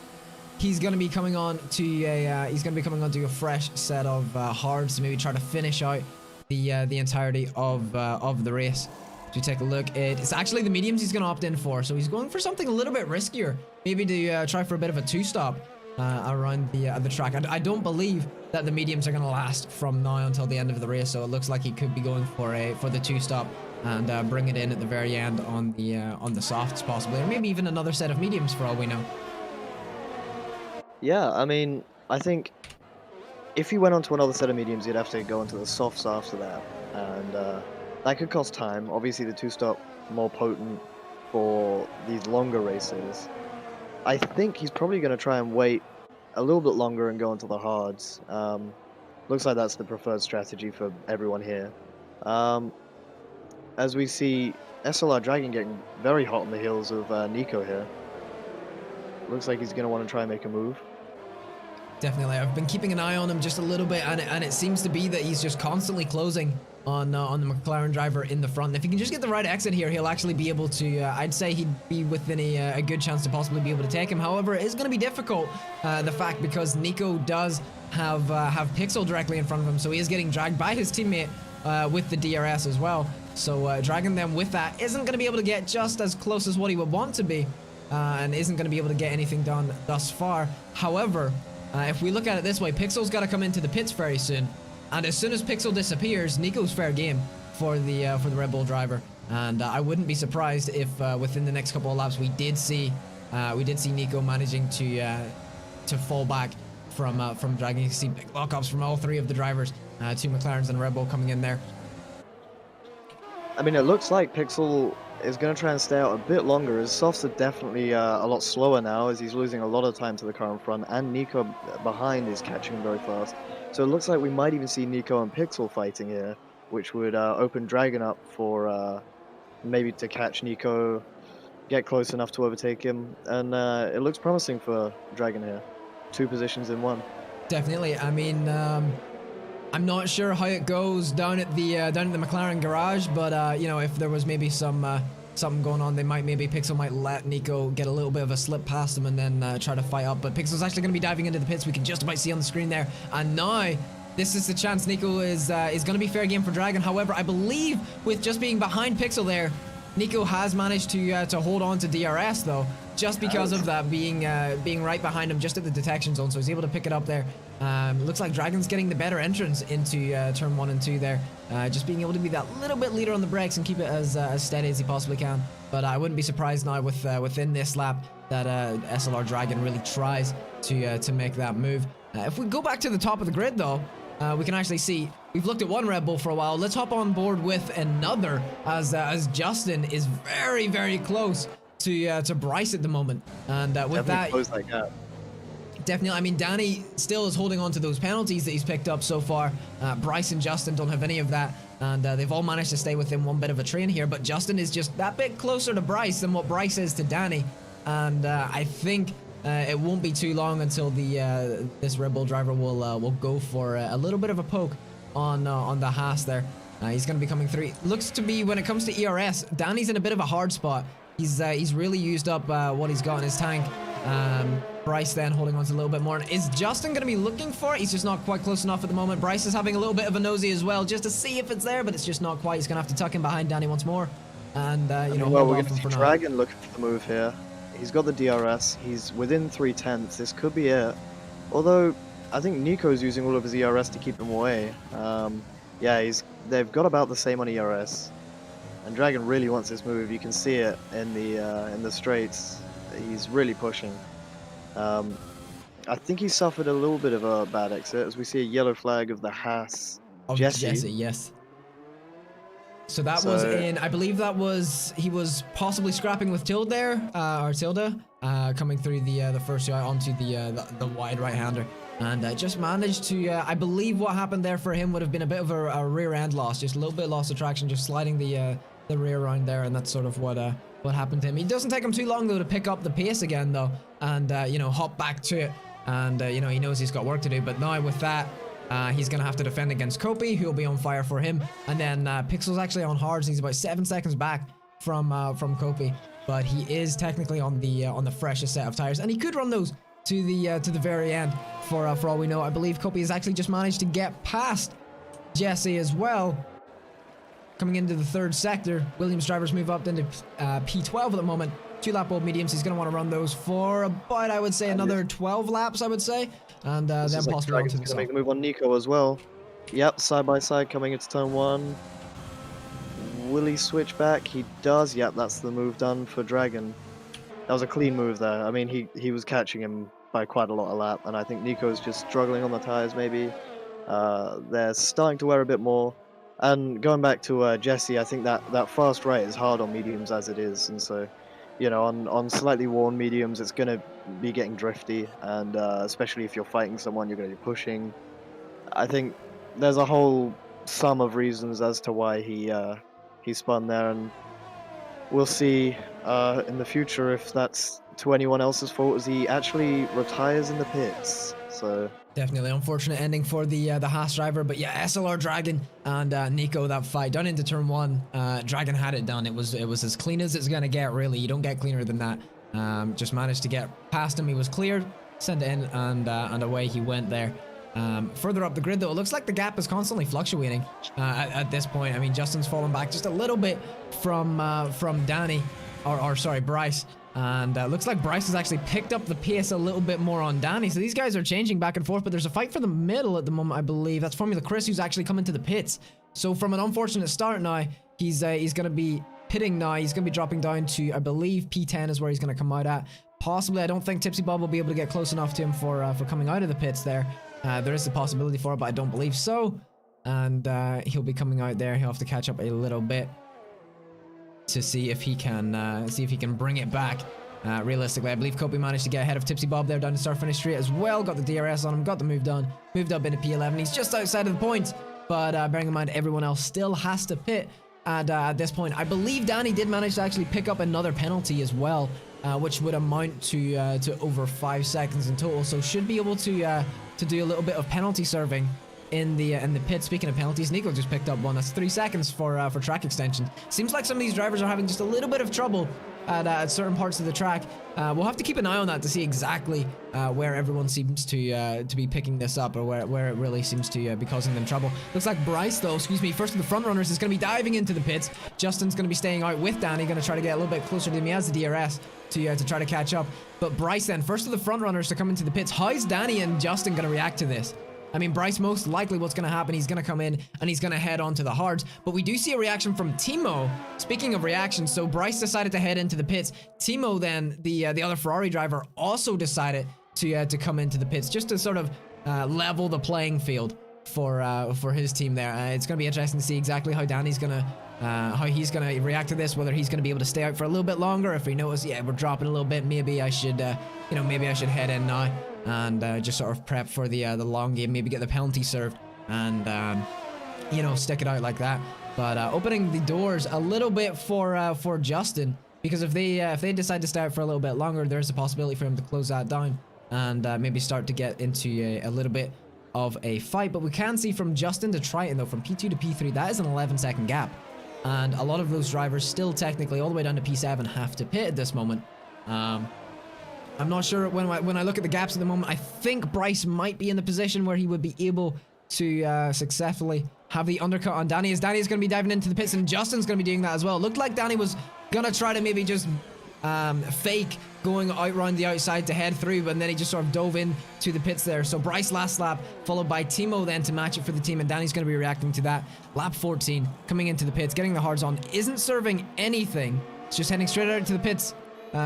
he's going to be coming on to a fresh set of hards to maybe try to finish out the entirety of the race. To take a look, it's actually the mediums he's going to opt in for, so he's going for something a little bit riskier, maybe to try for a bit of a 2-stop around the track. I don't believe that the mediums are going to last from now until the end of the race, so it looks like he could be going for the 2-stop and bring it in at the very end on the softs possibly, or maybe even another set of mediums for all we know. Yeah, I mean, I think if he went on to another set of mediums, he'd have to go into the softs after that, and that could cost time. Obviously, the 2-stop more potent for these longer races. I think he's probably going to try and wait a little bit longer and go into the hards. Looks like that's the preferred strategy for everyone here. As we see SLR Dragon getting very hot on the heels of Nico here. Looks like he's going to want to try and make a move. Definitely. I've been keeping an eye on him just a little bit, and it seems to be that he's just constantly closing on the McLaren driver in the front. And if he can just get the right exit here, he'll actually be able to, I'd say he'd be within a good chance to possibly be able to take him. However, it is going to be difficult, the fact because Nico does have Pixel directly in front of him, so he is getting dragged by his teammate with the DRS as well. So dragging them with that isn't going to be able to get just as close as what he would want to be, and isn't going to be able to get anything done thus far. However, if we look at it this way, Pixel's got to come into the pits very soon, and as soon as Pixel disappears, Nico's fair game for the Red Bull driver. And I wouldn't be surprised if within the next couple of laps we did see Nico managing to fall back from dragging. You can see big lockups from all three of the drivers, two McLarens and Red Bull coming in there. I mean, it looks like Pixel is going to try and stay out a bit longer, as Softs are definitely a lot slower now, as he's losing a lot of time to the car in front, and Nico behind is catching him very fast. So it looks like we might even see Nico and Pixel fighting here, which would open Dragon up for maybe to catch Nico, get close enough to overtake him, and it looks promising for Dragon here. 2 positions in 1. Definitely. I mean, I'm not sure how it goes down at the McLaren garage, but you know, if there was maybe something going on, maybe Pixel might let Nico get a little bit of a slip past him and then try to fight up. But Pixel's actually going to be diving into the pits. We can just about see on the screen there, and now this is the chance. Nico is going to be fair game for Dragon. However, I believe with just being behind Pixel there, Nico has managed to hold on to DRS though, just because of that being right behind him just at the detection zone, so he's able to pick it up there. Looks like Dragon's getting the better entrance into turn 1 and 2 there, just being able to be that little bit leader on the brakes and keep it as steady as he possibly can. But I wouldn't be surprised now with within this lap that SLR Dragon really tries to make that move. If we go back to the top of the grid though, we can actually see we've looked at one Red Bull for a while. Let's hop on board with another, as Justin is very, very close to Bryce at the moment, and with that, close that gap. Definitely. I mean, Danny still is holding on to those penalties that he's picked up so far. Bryce and Justin don't have any of that, and they've all managed to stay within one bit of a train here. But Justin is just that bit closer to Bryce than what Bryce is to Danny, and I think it won't be too long until this Red Bull driver will go for a little bit of a poke on the Haas there. He's going to be coming through. Looks to be, when it comes to ERS, Danny's in a bit of a hard spot. He's really used up what he's got in his tank. Bryce then holding on to a little bit more. Is Justin going to be looking for it? He's just not quite close enough at the moment. Bryce is having a little bit of a nosy as well, just to see if it's there, but it's just not quite. He's going to have to tuck in behind Danny once more. And, you know, well, we're going to see Dragon looking for the move here. He's got the DRS. He's within 3/10. This could be it. Although, I think Nico's using all of his ERS to keep him away. Yeah, they've got about the same on ERS. And Dragon really wants this move. You can see it in the straights. He's really pushing. I think he suffered a little bit of a bad exit, as we see a yellow flag of the Haas. Jesse, yes. So that was in, I believe that was, he was possibly scrapping with Tilde there, or Tilda, coming through the first UI onto the wide right-hander. And just managed to, I believe what happened there for him would have been a bit of a rear end loss, just a little bit loss of traction, just sliding the rear around there, and that's sort of what happened to him. It doesn't take him too long though to pick up the pace again though, and you know, hop back to it, and you know, he knows he's got work to do. But now with that, he's gonna have to defend against Kopi, who'll be on fire for him, and then Pixel's actually on hards. He's about 7 seconds back from Kopi, but he is technically on the freshest set of tires, and he could run those to the very end for all we know. I believe Kopi has actually just managed to get past Jesse as well. Coming into the third sector, Williams drivers move up into P12 at the moment. 2-lap old mediums. He's going to want to run those for about, I would say, another 12 laps, I would say. And then possibly onto the make the move on Nico as well. Yep, side by side coming into turn 1. Will he switch back? He does. Yep, that's the move done for Dragon. That was a clean move there. I mean, he was catching him by quite a lot of lap, and I think Nico's just struggling on the tires maybe. They're starting to wear a bit more. And going back to Jesse, I think that fast right is hard on mediums as it is, and so, you know, on slightly worn mediums, it's going to be getting drifty, and especially if you're fighting someone, you're going to be pushing. I think there's a whole sum of reasons as to why he spun there, and we'll see in the future if that's to anyone else's fault as he actually retires in the pits. So Definitely unfortunate ending for the Haas driver, but yeah, SLR Dragon and Nico, that fight done into turn 1. Dragon had it done. It was as clean as it's gonna get, really. You don't get cleaner than that. Just managed to get past him. He was cleared, sent it in, and away he went there. Further up the grid, though, it looks like the gap is constantly fluctuating at this point. I mean, Justin's fallen back just a little bit from Danny, or sorry, Bryce. And looks like Bryce has actually picked up the pace a little bit more on Danny. So these guys are changing back and forth, but there's a fight for the middle at the moment, I believe. That's Formula Chris, who's actually coming to the pits. So from an unfortunate start now, he's going to be pitting now. He's going to be dropping down to, I believe, P10 is where he's going to come out at. Possibly, I don't think Tipsy Bob will be able to get close enough to him for coming out of the pits there. There is a possibility for it, but I don't believe so. And he'll be coming out there. He'll have to catch up a little bit to see if he can bring it back. Realistically, I believe Kobe managed to get ahead of Tipsy Bob there down the start finish straight as well. Got the DRS on him, got the move done, moved up into P11. He's just outside of the points, but bearing in mind everyone else still has to pit at this point. I believe Danny did manage to actually pick up another penalty as well, which would amount to over 5 seconds in total. So should be able to do a little bit of penalty serving in the pit. Speaking of penalties, Nico just picked up one. That's 3 seconds for track extension. Seems like some of these drivers are having just a little bit of trouble at certain parts of the track. We'll have to keep an eye on that to see exactly where everyone seems to be picking this up, or where it really seems to be causing them trouble. Looks like Bryce, though, first of the front runners, is going to be diving into the pits. Justin's going to be staying out with Danny, going to try to get a little bit closer to him. He has the DRS to try to catch up. But Bryce then, first of the front runners to come into the pits. How's Danny and Justin going to react to this? I mean, Bryce, most likely what's going to happen, he's going to come in and he's going to head onto the hards. But we do see a reaction from Timo. Speaking of reactions, so Bryce decided to head into the pits. Timo then, the other Ferrari driver, also decided to come into the pits just to sort of level the playing field for his team there. It's going to be interesting to see exactly how Danny's going to how he's going to react to this, whether he's going to be able to stay out for a little bit longer. If he knows, yeah, we're dropping a little bit, maybe I should, maybe I should head in now and just sort of prep for the long game, maybe get the penalty served and, stick it out like that. But opening the doors a little bit for Justin, because if they decide to stay out for a little bit longer, there's a possibility for him to close that down and maybe start to get into a little bit of a fight. But we can see from Justin to Triton, though, from P2 to P3, that is an 11-second gap. And a lot of those drivers still technically all the way down to P7 have to pit at this moment. I'm not sure when I look at the gaps at the moment. I think Bryce might be in the position where he would be able to successfully have the undercut on Danny, as Danny is going to be diving into the pits, and Justin's going to be doing that as well. Looked like Danny was going to try to maybe just fake going out around the outside to head through, but then he just sort of dove in to the pits there. So Bryce last lap, followed by Timo then to match it for the team, and Danny's going to be reacting to that. Lap 14, coming into the pits, getting the hards on, isn't serving anything. It's just heading straight out to the pits.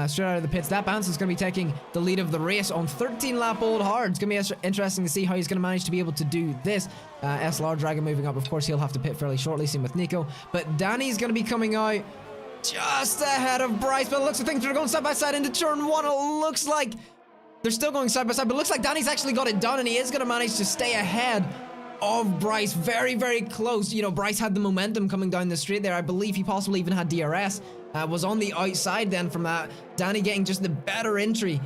Straight out of the pits. That bounce is going to be taking the lead of the race on 13-lap old hard. It's going to be interesting to see how he's going to manage to be able to do this. SLR Dragon moving up. Of course, he'll have to pit fairly shortly, same with Nico. But Danny's going to be coming out just ahead of Bryce. But it looks like things are going side by side into turn 1. It looks like they're still going side by side, but it looks like Danny's actually got it done, and he is going to manage to stay ahead of Bryce. Very, very close. Bryce had the momentum coming down the straight there. I believe he possibly even had DRS. Was on the outside then from that. Danny getting just the better entry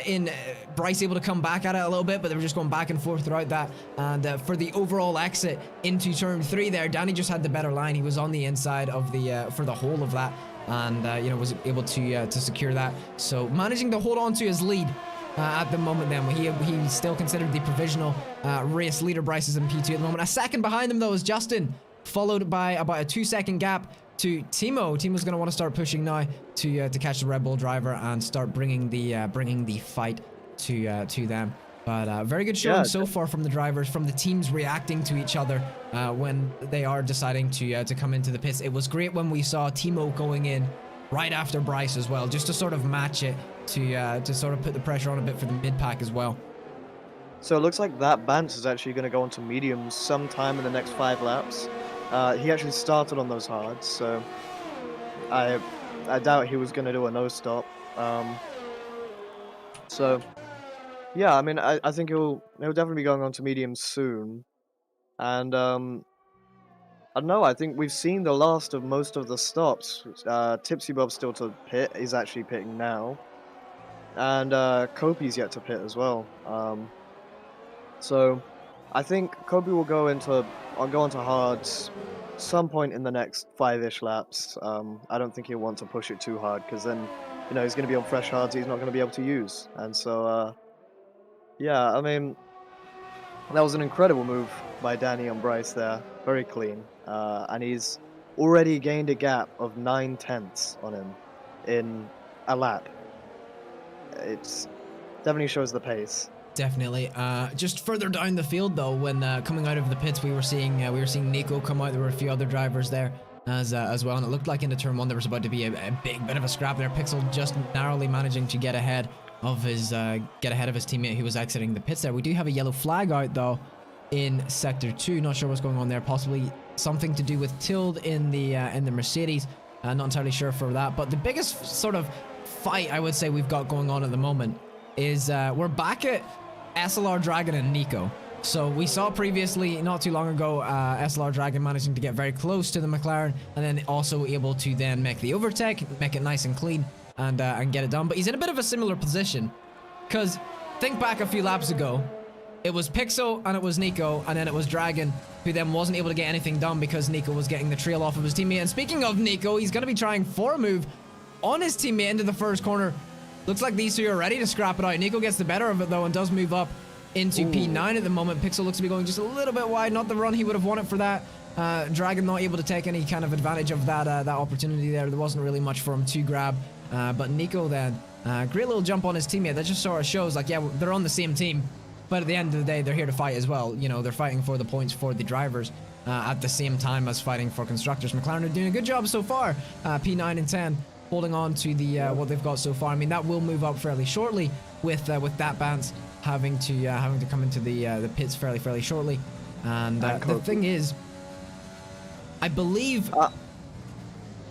in Bryce able to come back at it a little bit, but they were just going back and forth throughout that. And for the overall exit into turn 3 there, Danny just had the better line. He was on the inside of the for the whole of that, and was able to secure that. So managing to hold on to his lead at the moment. Then he's still considered the provisional race leader. Bryce is in P2 at the moment. A second behind him though is Justin, followed by about a 2-second gap to Timo. Timo's going to want to start pushing now to catch the Red Bull driver and start bringing the fight to them. But very good showing so far from the drivers, from the teams reacting to each other when they are deciding to come into the pits. It was great when we saw Timo going in right after Bryce as well, just to sort of match it to sort of put the pressure on a bit for the mid pack as well. So it looks like that Bance is actually going to go onto mediums sometime in the next 5 laps. He actually started on those hards, so I doubt he was going to do a no stop. So yeah, I mean, I think he'll definitely be going on to medium soon, and I don't know. I think we've seen the last of most of the stops. Tipsy Bob's still to pit. He's actually pitting now, and Kopi's yet to pit as well. So I think Kobe will go into hards some point in the next 5-ish laps. I don't think he'll want to push it too hard because then, he's going to be on fresh hards he's not going to be able to use. And so, yeah, I mean, that was an incredible move by Danny on Bryce there. Very clean. And he's already gained a gap of 9/10 on him in a lap. It's definitely shows the pace. Definitely. Just further down the field, though, when coming out of the pits, we were seeing Nico come out. There were a few other drivers there as well, and it looked like into turn one there was about to be a big bit of a scrap there. Pixel just narrowly managing to get ahead of his teammate who was exiting the pits there. We do have a yellow flag out though in sector 2. Not sure what's going on there. Possibly something to do with Tild in the Mercedes. Not entirely sure for that. But the biggest sort of fight I would say we've got going on at the moment is we're back at SLR Dragon and Nico. So we saw previously, not too long ago, SLR Dragon managing to get very close to the McLaren, and then also able to then make the overtake, make it nice and clean, and get it done. But he's in a bit of a similar position, because think back a few laps ago, it was Pixel and it was Nico, and then it was Dragon, who then wasn't able to get anything done because Nico was getting the trail off of his teammate. And speaking of Nico, he's going to be trying for a move on his teammate into the first corner. Looks like these two are ready to scrap it out. Nico gets the better of it though and does move up into P9 at the moment. Pixel looks to be going just a little bit wide. Not the run he would have wanted for that. Dragon not able to take any kind of advantage of that opportunity there. There wasn't really much for him to grab. But Nico then, great little jump on his teammate. That just sort of shows like, yeah, they're on the same team. But at the end of the day, they're here to fight as well. You know, they're fighting for the points for the drivers at the same time as fighting for constructors. McLaren are doing a good job so far. P9 and 10. Holding on to the what they've got so far. I mean, that will move up fairly shortly with that Bance having to come into the pits fairly shortly. And the thing is, I believe.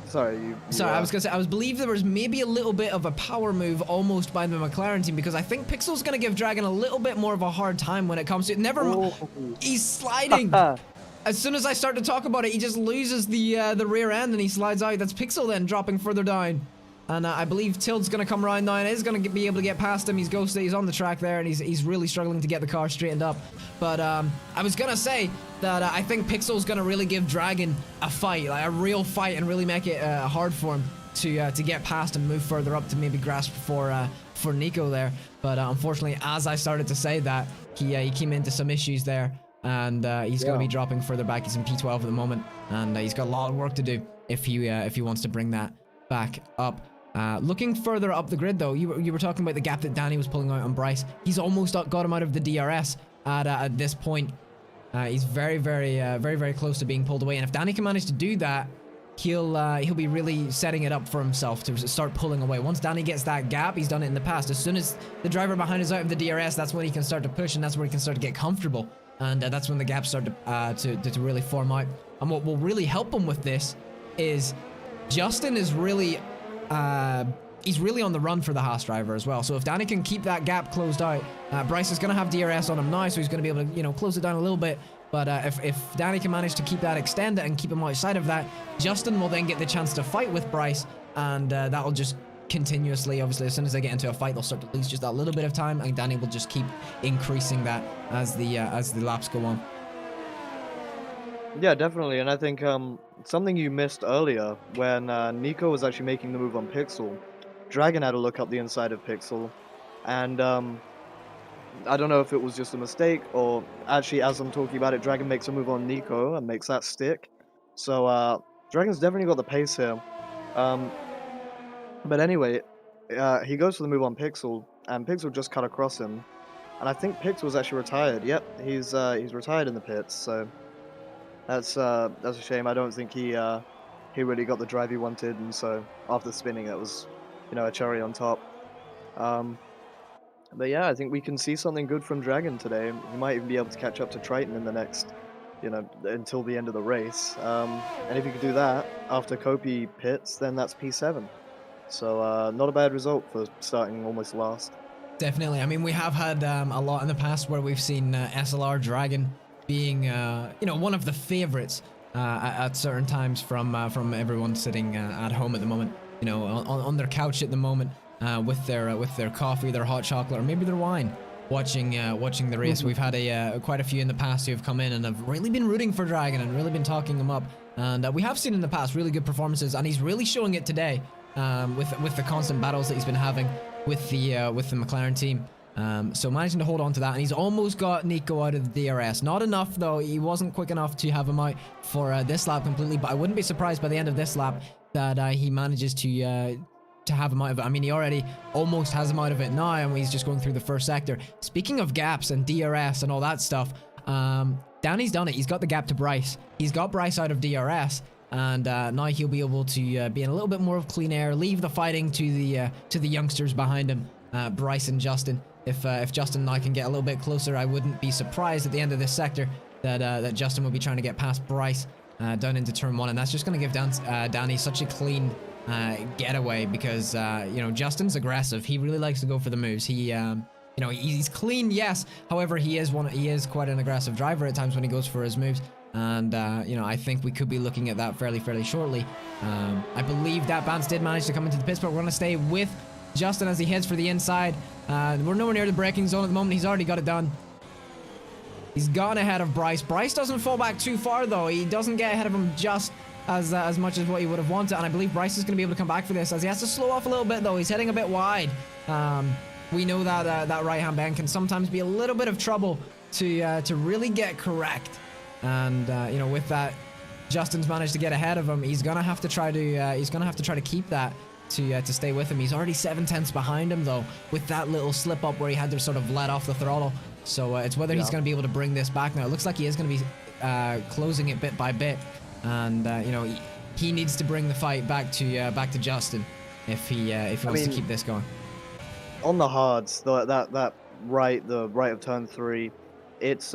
Sorry, I was gonna say I believe there was maybe a little bit of a power move almost by the McLaren team, because I think Pixel's gonna give Dragon a little bit more of a hard time when it comes to it. He's sliding. As soon as I start to talk about it, he just loses the rear end and he slides out. That's Pixel then dropping further down. And I believe Tild's going to come around now and is going to be able to get past him. He's ghosted. He's on the track there and he's really struggling to get the car straightened up. But I was going to say that I think Pixel's going to really give Dragon a fight, like a real fight, and really make it hard for him to get past and move further up to maybe grasp for Nico there. But unfortunately, as I started to say that, he came into some issues there. And he's going to be dropping further back. He's in P12 at the moment, and he's got a lot of work to do if he wants to bring that back up. Looking further up the grid, though, you were talking about the gap that Danny was pulling out on Bryce. He's almost got him out of the DRS at this point. He's very close to being pulled away, and if Danny can manage to do that, he'll be really setting it up for himself to start pulling away. Once Danny gets that gap, he's done it in the past. As soon as the driver behind is out of the DRS, that's when he can start to push, and that's where he can start to get comfortable. And that's when the gaps start to really form out. And what will really help him with this is Justin is really he's really on the run for the Haas driver as well. So if Danny can keep that gap closed out, Bryce is going to have DRS on him now, so he's going to be able to close it down a little bit. But if Danny can manage to keep that extended and keep him outside of that, Justin will then get the chance to fight with Bryce, and that'll just continuously, obviously, as soon as they get into a fight, they'll start to lose just that little bit of time, and Danny will just keep increasing that as the laps go on. Yeah, definitely, and I think something you missed earlier when Nico was actually making the move on Pixel, Dragon had a look up the inside of Pixel, and I don't know if it was just a mistake, or actually, as I'm talking about it, Dragon makes a move on Nico and makes that stick. So Dragon's definitely got the pace here. But anyway, he goes for the move on Pixel, and Pixel just cut across him. And I think Pixel's actually retired. Yep, he's retired in the pits. So that's a shame. I don't think he really got the drive he wanted, and so after spinning, it was a cherry on top. But yeah, I think we can see something good from Dragon today. He might even be able to catch up to Triton in the next, until the end of the race. And if he could do that after Kopi pits, then that's P7. So not a bad result for starting almost last. Definitely. I mean, we have had a lot in the past where we've seen SLR Dragon being, one of the favorites at certain times from everyone sitting at home at the moment, on their couch at the moment with their coffee, their hot chocolate, or maybe their wine, watching the race. We've had quite a few in the past who have come in and have really been rooting for Dragon and really been talking him up. And we have seen in the past really good performances, and he's really showing it today with the constant battles that he's been having with the McLaren team. So managing to hold on to that, and he's almost got Nico out of the DRS. Not enough though. He wasn't quick enough to have him out for this lap completely, but I wouldn't be surprised by the end of this lap that he manages to have him out of it. I mean, he already almost has him out of it now, and he's just going through the first sector. Speaking of gaps and DRS and all that stuff, Danny's done it. He's got the gap to Bryce. He's got Bryce out of DRS, and now he'll be able to be in a little bit more of clean air, leave the fighting to the youngsters behind him, Bryce and Justin. If Justin now can get a little bit closer, I wouldn't be surprised at the end of this sector that Justin will be trying to get past Bryce down into turn 1, and that's just going to give Danny such a clean getaway because Justin's aggressive. He really likes to go for the moves. He's clean, yes. However, he is quite an aggressive driver at times when he goes for his moves. And I think we could be looking at that fairly shortly. I believe that Bance did manage to come into the pits, but we're going to stay with Justin as he heads for the inside. We're nowhere near the braking zone at the moment. He's already got it done. He's gone ahead of Bryce. Bryce doesn't fall back too far though. He doesn't get ahead of him just as much as what he would have wanted, and I believe Bryce is going to be able to come back for this as he has to slow off a little bit though. He's heading a bit wide. We know that that right-hand bend can sometimes be a little bit of trouble to really get correct. And with that, Justin's managed to get ahead of him. He's gonna have to try to keep that to stay with him. He's already 7/10 behind him though, with that little slip up where he had to sort of let off the throttle. So it's whether he's gonna be able to bring this back now. It looks like he is gonna be closing it bit by bit, and he needs to bring the fight back to Justin if he wants to keep this going. On the hards, the right of turn 3, it's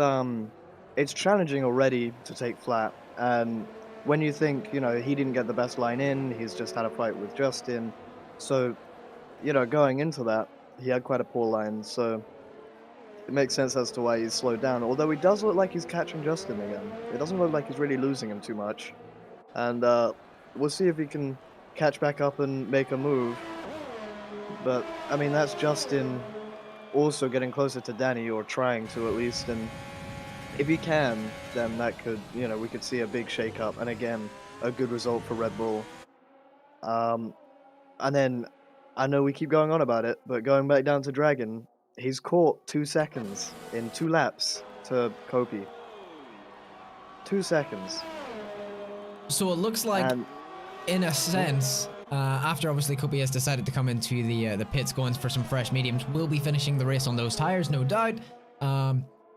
challenging already to take flat, and when you think he didn't get the best line in, he's just had a fight with Justin, so going into that he had quite a poor line, so it makes sense as to why he's slowed down. Although he does look like he's catching Justin again. It doesn't look like he's really losing him too much, and we'll see if he can catch back up and make a move. But I mean, that's Justin also getting closer to Danny, or trying to at least, and if he can, then that could, we could see a big shake-up, and again, a good result for Red Bull. And then, I know we keep going on about it, but going back down to Dragon, he's caught 2 seconds in 2 laps to Kopi. 2 seconds. So it looks like, in a sense, after obviously Kopi has decided to come into the pits going for some fresh mediums, we'll be finishing the race on those tires, no doubt.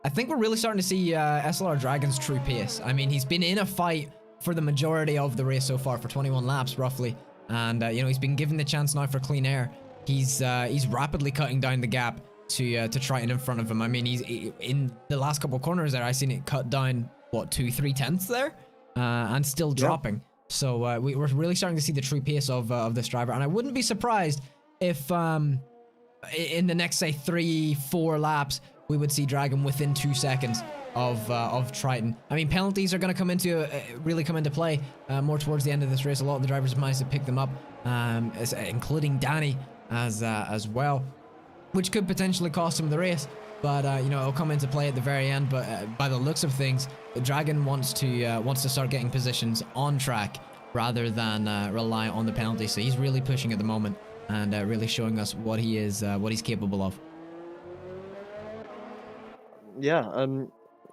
I think we're really starting to see SLR Dragon's true pace. I mean, he's been in a fight for the majority of the race so far, for 21 laps roughly, and he's been given the chance now for clean air. He's rapidly cutting down the gap to Triton in front of him. I mean, he's in the last couple of corners there. I've seen it cut down 2-3 tenths there, and still dropping. So we're really starting to see the true pace of this driver, and I wouldn't be surprised if in the next say 3-4 laps we would see Dragon within 2 seconds of Triton. I mean, penalties are going to come into play more towards the end of this race. A lot of the drivers have managed to pick them up, including Danny as well, which could potentially cost him the race. But it'll come into play at the very end. But by the looks of things, the Dragon wants to start getting positions on track rather than rely on the penalty. So he's really pushing at the moment and really showing us what he's capable of. Yeah,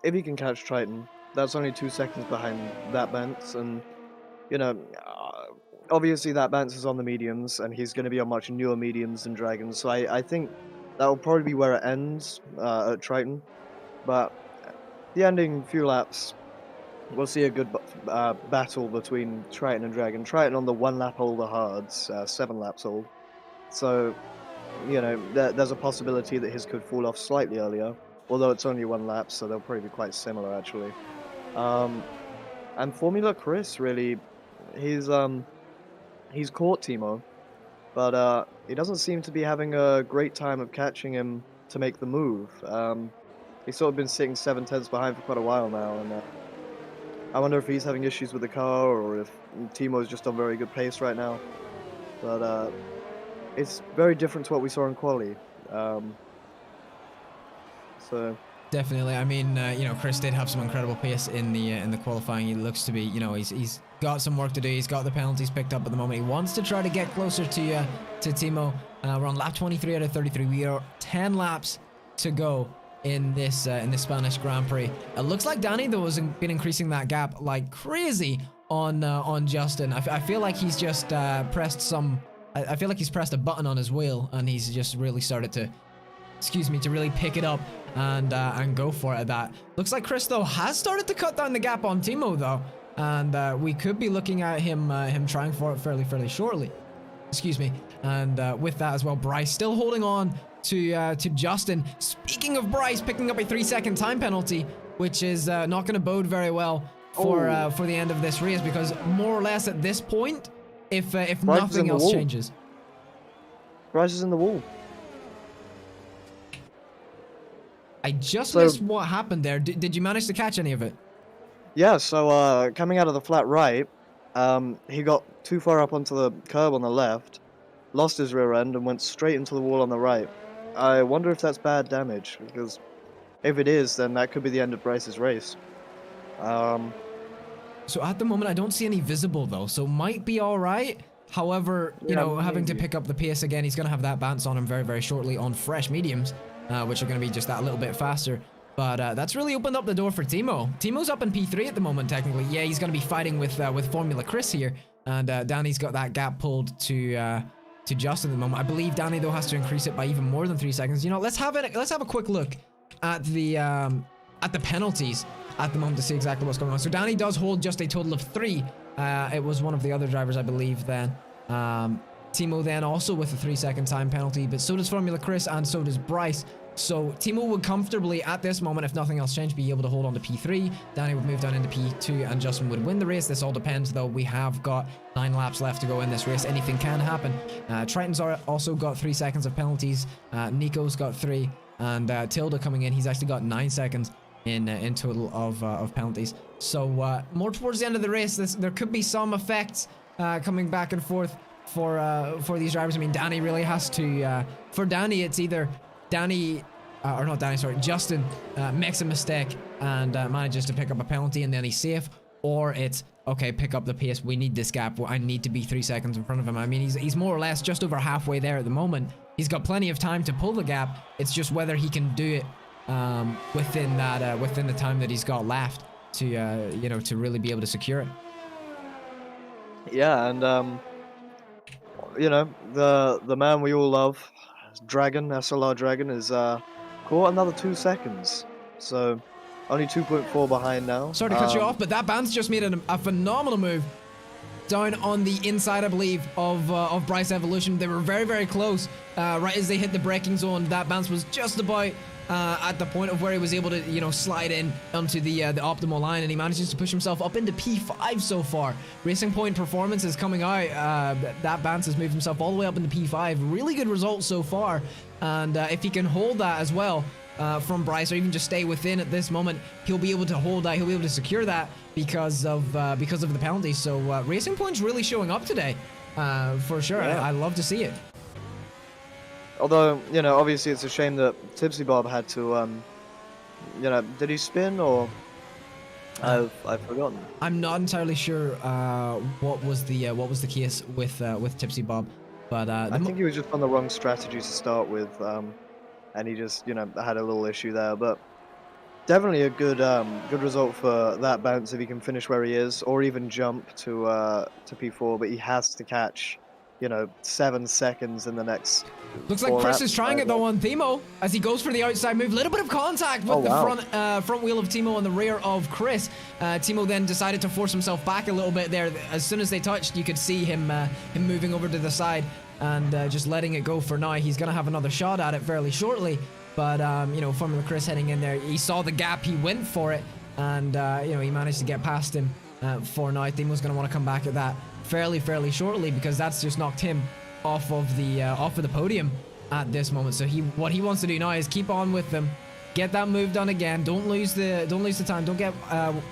if he can catch Triton, that's only 2 seconds behind that Bance, and obviously that Bance is on the mediums, and he's going to be on much newer mediums than Dragon. So I think that will probably be where it ends at Triton. But the ending few laps, we'll see a good battle between Triton and Dragon. Triton on the 1 lap older hards, 7 laps old. So, there's a possibility that his could fall off slightly earlier. Although it's only 1 lap, so they'll probably be quite similar, actually. And Formula Chris, really, he's caught Timo, but he doesn't seem to be having a great time of catching him to make the move. He's sort of been sitting 7/10 behind for quite a while now, and I wonder if he's having issues with the car or if Timo's just on very good pace right now. But it's very different to what we saw in quali. So definitely. I mean, you know, Chris did have some incredible pace in the qualifying. He looks to be, you know, he's got some work to do. He's got the penalties picked up at the moment. He wants to try to get closer to Timo. We're on lap 23 out of 33. We are 10 laps to go in this Spanish Grand Prix. It looks like Danny though has been increasing that gap like crazy on Justin. I feel like he's just pressed some. I feel like he's pressed a button on his wheel and he's just really started to, to really pick it up and go for it at that. Looks like Chris though has started to cut down the gap on Timo though, and we could be looking at him trying for it fairly shortly. And with that as well, Bryce still holding on to Justin. Speaking of Bryce, picking up a 3-second time penalty, which is not going to bode very well for the end of this race, because more or less at this point, if nothing else changes, Bryce is in the wall. I just missed what happened there. Did you manage to catch any of it? Yeah, so coming out of the flat right, he got too far up onto the curb on the left, lost his rear end and went straight into the wall on the right. I wonder if that's bad damage, because if it is, then that could be the end of Bryce's race. So at the moment, I don't see any visible though, so might be all right. However, you know, having to pick up the pace again, he's going to have that bounce on him very shortly on fresh mediums, which are going to be just that little bit faster. But that's really opened up the door for Timo. Timo's up in P3 at the moment, technically. Yeah, he's going to be fighting with Formula Chris here, and Danny's got that gap pulled to Justin at the moment. I believe Danny though has to increase it by even more than 3 seconds. You know, let's have a quick look at the penalties at the moment to see exactly what's going on. So Danny does hold just a total of 3. It was one of the other drivers, I believe, then. Timo then also with a 3-second time penalty, but so does Formula Chris and so does Bryce. So Timo would comfortably, at this moment, if nothing else changed, be able to hold on to P3. Danny would move down into P2 and Justin would win the race. This all depends, though. We have got 9 laps left to go in this race. Anything can happen. Triton's also got 3 seconds of penalties. Nico's got 3. And Tilda coming in, he's actually got 9 seconds in total of penalties. So more towards the end of the race, there could be some effects coming back and forth for these drivers. I mean, Danny really has to... for Danny, it's either Justin makes a mistake and manages to pick up a penalty and then he's safe, or it's, okay, pick up the pace, we need this gap, I need to be 3 seconds in front of him. I mean, he's more or less just over halfway there at the moment. He's got plenty of time to pull the gap. It's just whether he can do it within the time that he's got left to you know, to really be able to secure it. Yeah, and you know, the man we all love, Dragon, SLR Dragon, is caught another 2 seconds. So only 2.4 behind now. Sorry to cut you off, but that band's just made a phenomenal move down on the inside, I believe, of Bryce Evolution. They were very close. Right as they hit the braking zone, that bounce was just about at the point of where he was able to, you know, slide in onto the optimal line, and he manages to push himself up into P5 so far. Racing Point Performance is coming out. That bounce has moved himself all the way up into P5. Really good results so far, and if he can hold that as well from Bryce, or even just stay within at this moment, he'll be able to hold that. He'll be able to secure that because of the penalties. So Racing Point's really showing up today, for sure. Yeah. I love to see it. Although, you know, obviously it's a shame that Tipsy Bob had to, you know, did he spin or? I've forgotten. I'm not entirely sure what was the case with Tipsy Bob, but I think he was just on the wrong strategy to start with, and he just, you know, had a little issue there. But definitely a good result for that bounce if he can finish where he is, or even jump to P4. But he has to catch, you know, 7 seconds in the next. Looks like Chris is trying it though on Timo as he goes for the outside move. Little bit of contact with the front wheel of Timo and the rear of Chris. Timo then decided to force himself back a little bit there. As soon as they touched, you could see him moving over to the side and just letting it go for now. He's gonna have another shot at it fairly shortly, but you know, Formula Chris heading in there, he saw the gap, he went for it, and you know, he managed to get past him for now. Timo's gonna want to come back at that fairly shortly, because that's just knocked him off of the podium at this moment. So what he wants to do now is keep on with them, get that move done again. Don't lose the time. Don't get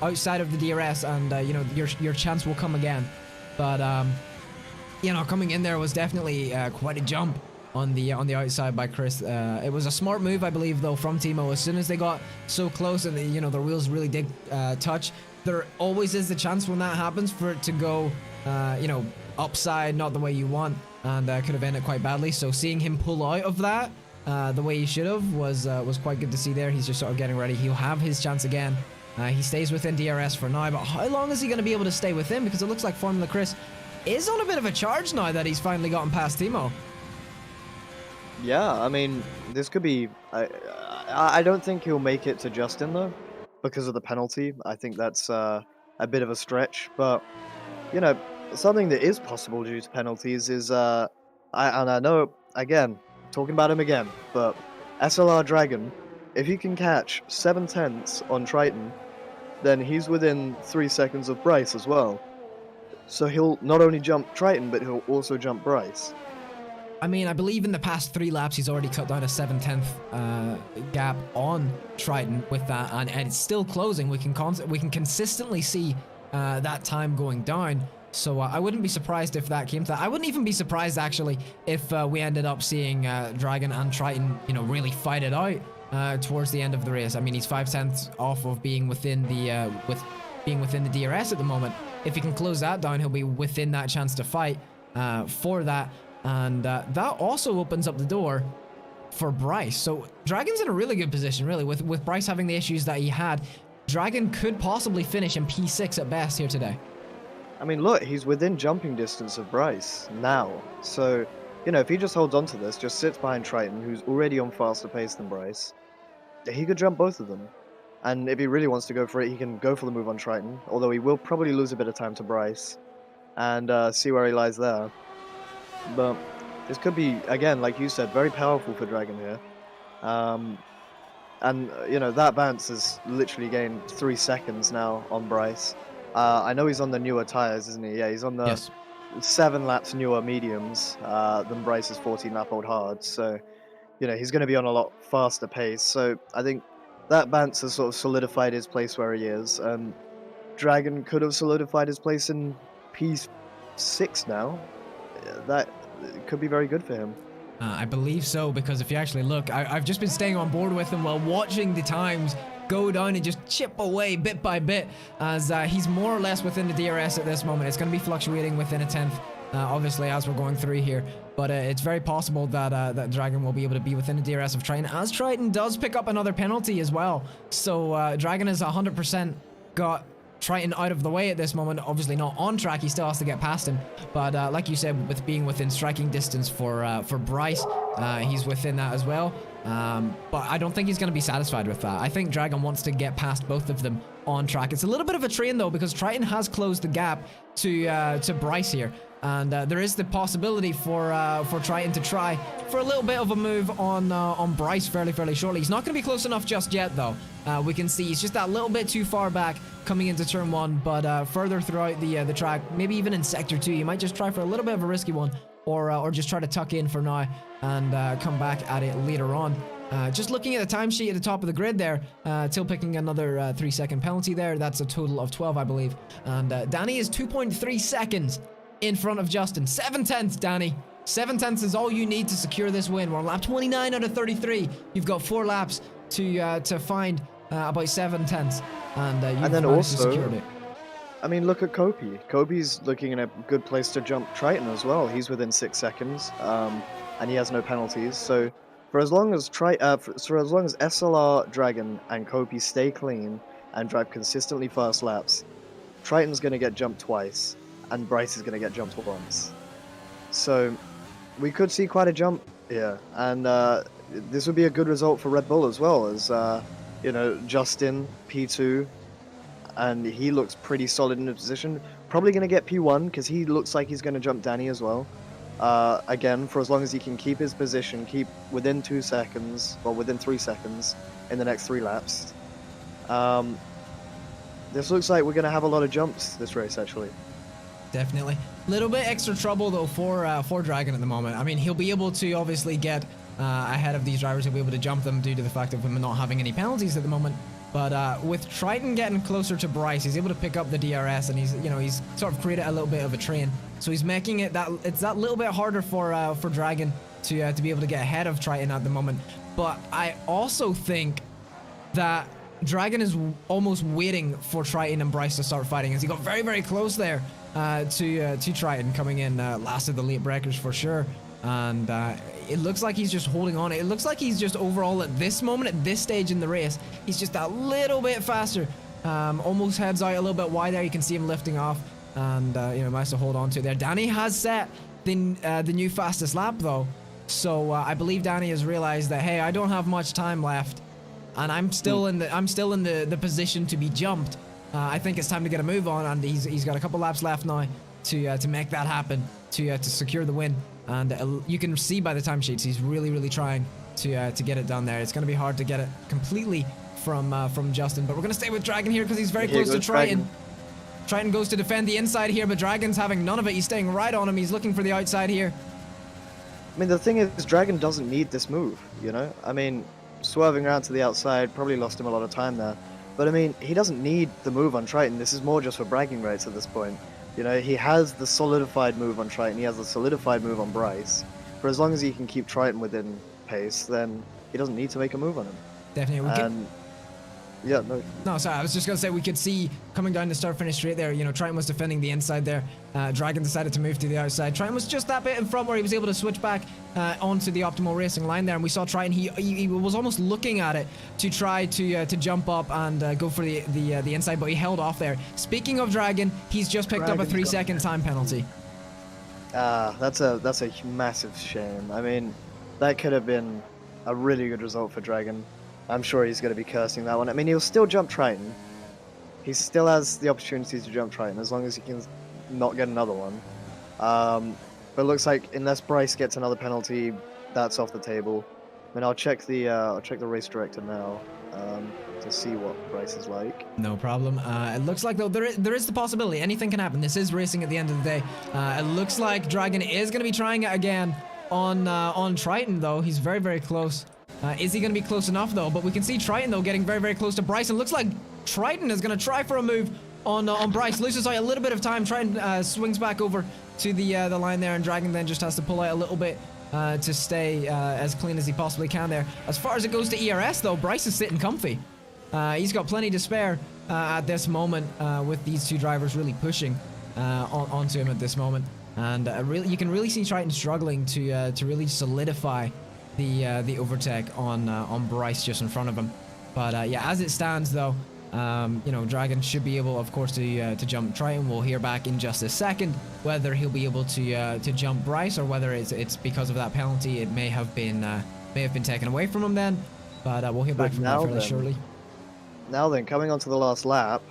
outside of the DRS, and you know, your chance will come again. But you know, coming in there was definitely quite a jump on the outside by Chris. It was a smart move, I believe, though, from Timo. As soon as they got so close and you know, their wheels really did touch, there always is the chance when that happens for it to go you know, upside, not the way you want, and could have ended quite badly. So seeing him pull out of that the way he should have was quite good to see there. He's just sort of getting ready. He'll have his chance again. He stays within DRS for now, but how long is he going to be able to stay within? Because it looks like Formula Chris is on a bit of a charge now that he's finally gotten past Timo. Yeah, I mean, this could be... I don't think he'll make it to Justin, though, because of the penalty. I think that's a bit of a stretch, but, you know, something that is possible due to penalties is... and I know, again, talking about him again, but SLR Dragon, if he can catch 7/10 on Triton, then he's within 3 seconds of Bryce as well. So he'll not only jump Triton, but he'll also jump Bryce. I mean, I believe in the past 3 laps, he's already cut down a 7/10 gap on Triton with that, and it's still closing. We can consistently see that time going down. So I wouldn't be surprised if that came to that. I wouldn't even be surprised, actually, if we ended up seeing Dragon and Triton, you know, really fight it out towards the end of the race. I mean, he's 5/10 off of being within the within the DRS at the moment. If he can close that down, he'll be within that chance to fight for that. And that also opens up the door for Bryce. So Dragon's in a really good position, really, with Bryce having the issues that he had. Dragon could possibly finish in P6 at best here today. I mean, look, he's within jumping distance of Bryce now. So, you know, if he just holds on to this, just sits behind Triton, who's already on faster pace than Bryce, he could jump both of them. And if he really wants to go for it, he can go for the move on Triton, although he will probably lose a bit of time to Bryce, and see where he lies there. But this could be, again, like you said, very powerful for Dragon here. And, you know, that bounce has literally gained 3 seconds now on Bryce. I know he's on the newer tires, isn't he? Yeah, he's on the 7 laps newer mediums than Bryce's 14-lap-old hards. So, you know, he's going to be on a lot faster pace. So I think that bounce has sort of solidified his place where he is. And Dragon could have solidified his place in P6 now. That could be very good for him. I believe so, because if you actually look, I've just been staying on board with him while watching the times go down and just chip away bit by bit, as he's more or less within the DRS at this moment. It's going to be fluctuating within a 10th, obviously, as we're going through here. But it's very possible that that Dragon will be able to be within the DRS of Triton, as Triton does pick up another penalty as well. So Dragon has 100% got Triton out of the way at this moment. Obviously not on track, he still has to get past him, but like you said, with being within striking distance for Bryce, he's within that as well. But I don't think he's going to be satisfied with that. I think Dragon wants to get past both of them on track. It's a little bit of a train though, because Triton has closed the gap to Bryce here, and there is the possibility for Triton to try for a little bit of a move on Bryce fairly shortly. He's not going to be close enough just yet though. We can see he's just that little bit too far back coming into turn 1, but further throughout the track, maybe even in sector 2, you might just try for a little bit of a risky one, or just try to tuck in for now and come back at it later on. Just looking at the timesheet at the top of the grid there, Till picking another 3-second penalty there. That's a total of 12, I believe. And Danny is 2.3 seconds in front of Justin. 7/10, Danny. 7/10 is all you need to secure this win. We're on lap 29 out of 33. You've got 4 laps to find about 7/10, and then also secured it. I mean, look at Kopi. Kopi's looking in a good place to jump Triton as well. He's within 6 seconds, and he has no penalties. So for as long as SLR Dragon and Kopi stay clean and drive consistently fast laps, Triton's going to get jumped twice, and Bryce is going to get jumped once. So we could see quite a jump here, and this would be a good result for Red Bull as well, as you know, Justin P2, and he looks pretty solid in the position. Probably going to get P1 because he looks like he's going to jump Danny as well. Again, for as long as he can keep his position, keep within 2 seconds, or within 3 seconds in the next 3 laps. This looks like we're going to have a lot of jumps this race, actually. Definitely. Little bit extra trouble though for Dragon at the moment. I mean, he'll be able to obviously get ahead of these drivers. He'll be able to jump them due to the fact of him not having any penalties at the moment. But with Triton getting closer to Bryce, he's able to pick up the DRS, and he's sort of created a little bit of a train. So he's making it it's that little bit harder for Dragon to be able to get ahead of Triton at the moment. But I also think that Dragon is almost waiting for Triton and Bryce to start fighting, as he got very, very close there to Triton, coming in last of the late breakers for sure. And it looks like he's just holding on. It looks like he's just overall at this moment, at this stage in the race, he's just a little bit faster. Almost heads out a little bit wide there. You can see him lifting off, and managed to hold on to it there. Danny has set the new fastest lap though, so I believe Danny has realized that, hey, I don't have much time left, and I'm still in the position to be jumped. I think it's time to get a move on, and he's got a couple laps left now to make that happen, to secure the win. And you can see by the timesheets he's really trying to get it done there. It's going to be hard to get it completely from Justin, but we're going to stay with Dragon here because he's very close to Triton. Triton goes to defend the inside here, but Dragon's having none of it. He's staying right on him. He's looking for the outside here. I mean, the thing is, Dragon doesn't need this move, you know? I mean, swerving around to the outside probably lost him a lot of time there. But I mean, he doesn't need the move on Triton. This is more just for bragging rights at this point. You know, he has the solidified move on Triton, he has the solidified move on Bryce. For as long as he can keep Triton within pace, then he doesn't need to make a move on him. Definitely. Yeah, no, sorry, I was just going to say, we could see coming down the start-finish straight there, Triton was defending the inside there. Dragon decided to move to the outside. Triton was just that bit in front where he was able to switch back onto the optimal racing line there, and we saw Triton, he was almost looking at it to try to jump up and go for the inside, but he held off there. Speaking of Dragon, he's just picked up a 3-second time penalty. That's a massive shame. I mean, that could have been a really good result for Dragon. I'm sure he's going to be cursing that one. I mean, he'll still jump Triton. He still has the opportunity to jump Triton as long as he can not get another one. But it looks like unless Bryce gets another penalty, that's off the table. I mean, I'll check the race director now to see what Bryce is like. No problem. It looks like though there is the possibility anything can happen. This is racing at the end of the day. It looks like Dragon is going to be trying it again on Triton though. He's very close. Is he going to be close enough though? But we can see Triton though getting very close to Bryce, and looks like Triton is going to try for a move on Bryce. Loses out a little bit of time. Triton swings back over to the line there, and Dragon then just has to pull out a little bit to stay as clean as he possibly can there. As far as it goes to ERS though, Bryce is sitting comfy. He's got plenty to spare at this moment with these two drivers really pushing onto him at this moment, and you can really see Triton struggling to really solidify the overtake on Bryce just in front of him. But yeah, as it stands though, Dragon should be able, of course, to jump Triton. We'll hear back in just a second whether he'll be able to jump Bryce, or whether it's because of that penalty. It may have been taken away from him then. But we'll hear back from that fairly shortly. Now then, coming on to the last lap,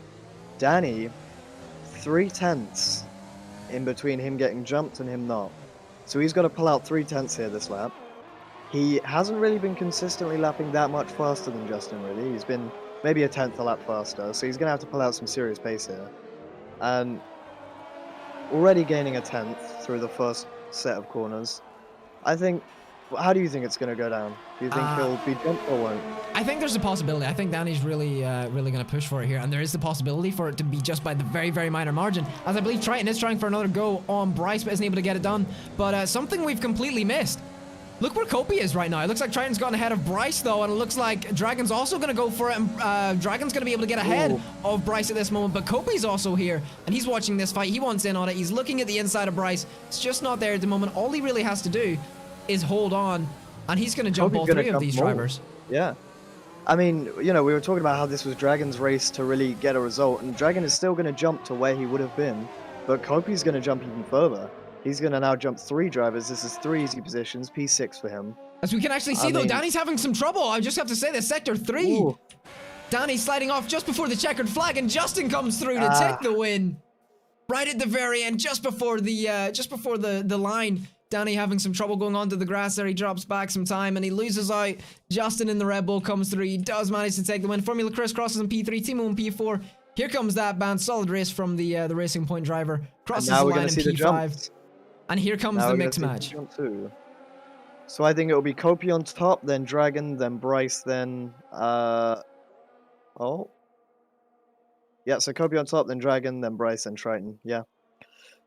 Danny, 3/10 in between him getting jumped and him not. So he's got to pull out 3/10 here this lap. He hasn't really been consistently lapping that much faster than Justin, really. He's been maybe a 10th a lap faster, so he's going to have to pull out some serious pace here. And already gaining a 10th through the first set of corners. How do you think it's going to go down? Do you think he'll be jumped or won't? I think there's a possibility. I think Danny's really going to push for it here, and there is the possibility for it to be just by the very minor margin, as I believe Triton is trying for another go on Bryce, but isn't able to get it done. But something we've completely missed. Look where Kopi is right now. It looks like Triton's gotten ahead of Bryce though, and it looks like Dragon's also going to go for it, and Dragon's going to be able to get ahead of Bryce at this moment, but Kopi's also here, and he's watching this fight. He wants in on it. He's looking at the inside of Bryce. It's just not there at the moment. All he really has to do is hold on, and he's going to jump all three of these drivers. Yeah. I mean, we were talking about how this was Dragon's race to really get a result, and Dragon is still going to jump to where he would have been, but Kopi's going to jump even further. He's going to now jump 3 drivers. This is 3 easy positions, P6 for him. As we can actually see, though, Danny's having some trouble. I just have to say this, Sector 3. Ooh. Danny's sliding off just before the checkered flag, and Justin comes through to take the win. Right at the very end, just before the line. Danny having some trouble going onto the grass there. He drops back some time, and he loses out. Justin in the Red Bull comes through. He does manage to take the win. Formula Chris crosses in P3, Timo in P4. Here comes that band. Solid race from the Racing Point driver. Crosses now the we're line gonna in see the P5. jumps. And here comes Now the we're gonna mix see the match. jump too. So I think it'll be Kopi on top, then Dragon, then Bryce, then oh. Yeah, so Kopi on top, then Dragon, then Bryce, then Triton. Yeah.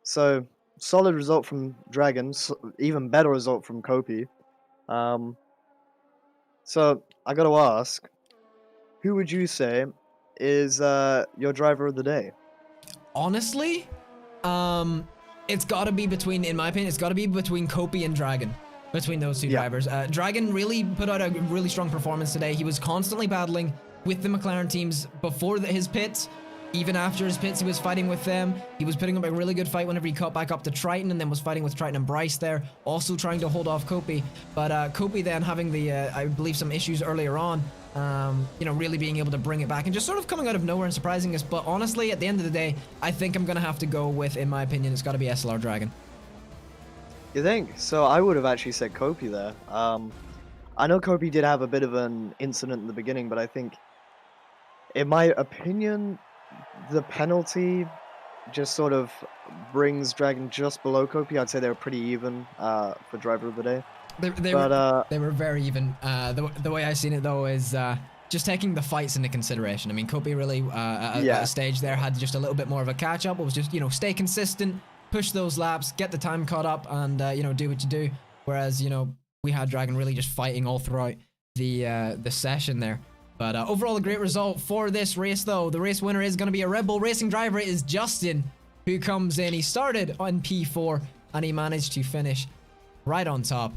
So solid result from Dragon, even better result from Kopi. So I got to ask, who would you say is your driver of the day? Honestly, it's got to be between, in my opinion, it's got to be between Kopi and Dragon. Between those two drivers. Dragon really put out a really strong performance today. He was constantly battling with the McLaren teams before his pits. Even after his pits, he was fighting with them. He was putting up a really good fight whenever he caught back up to Triton, and then was fighting with Triton and Bryce there, also trying to hold off Kopi. But Kopi then having the, I believe, some issues earlier on, you know, really being able to bring it back and just sort of coming out of nowhere and surprising us. But honestly, at the end of the day, I think I'm going to have to go with, in my opinion, it's got to be SLR Dragon. You think? So I would have actually said Kopi there. I know Kopi did have a bit of an incident in the beginning, but I think, in my opinion, the penalty just sort of brings Dragon just below Kopi. I'd say they were pretty even for driver of the day. They were very even. The way I seen it though is just taking the fights into consideration. I mean, Kopi really at a stage there had just a little bit more of a catch up. It was just, you know, stay consistent, push those laps, get the time caught up, and you know, do what you do. Whereas, you know, we had Dragon really just fighting all throughout the session there. But overall, a great result for this race, though. The race winner is going to be a Red Bull Racing driver. It is Justin, who comes in. He started on P4, and he managed to finish right on top.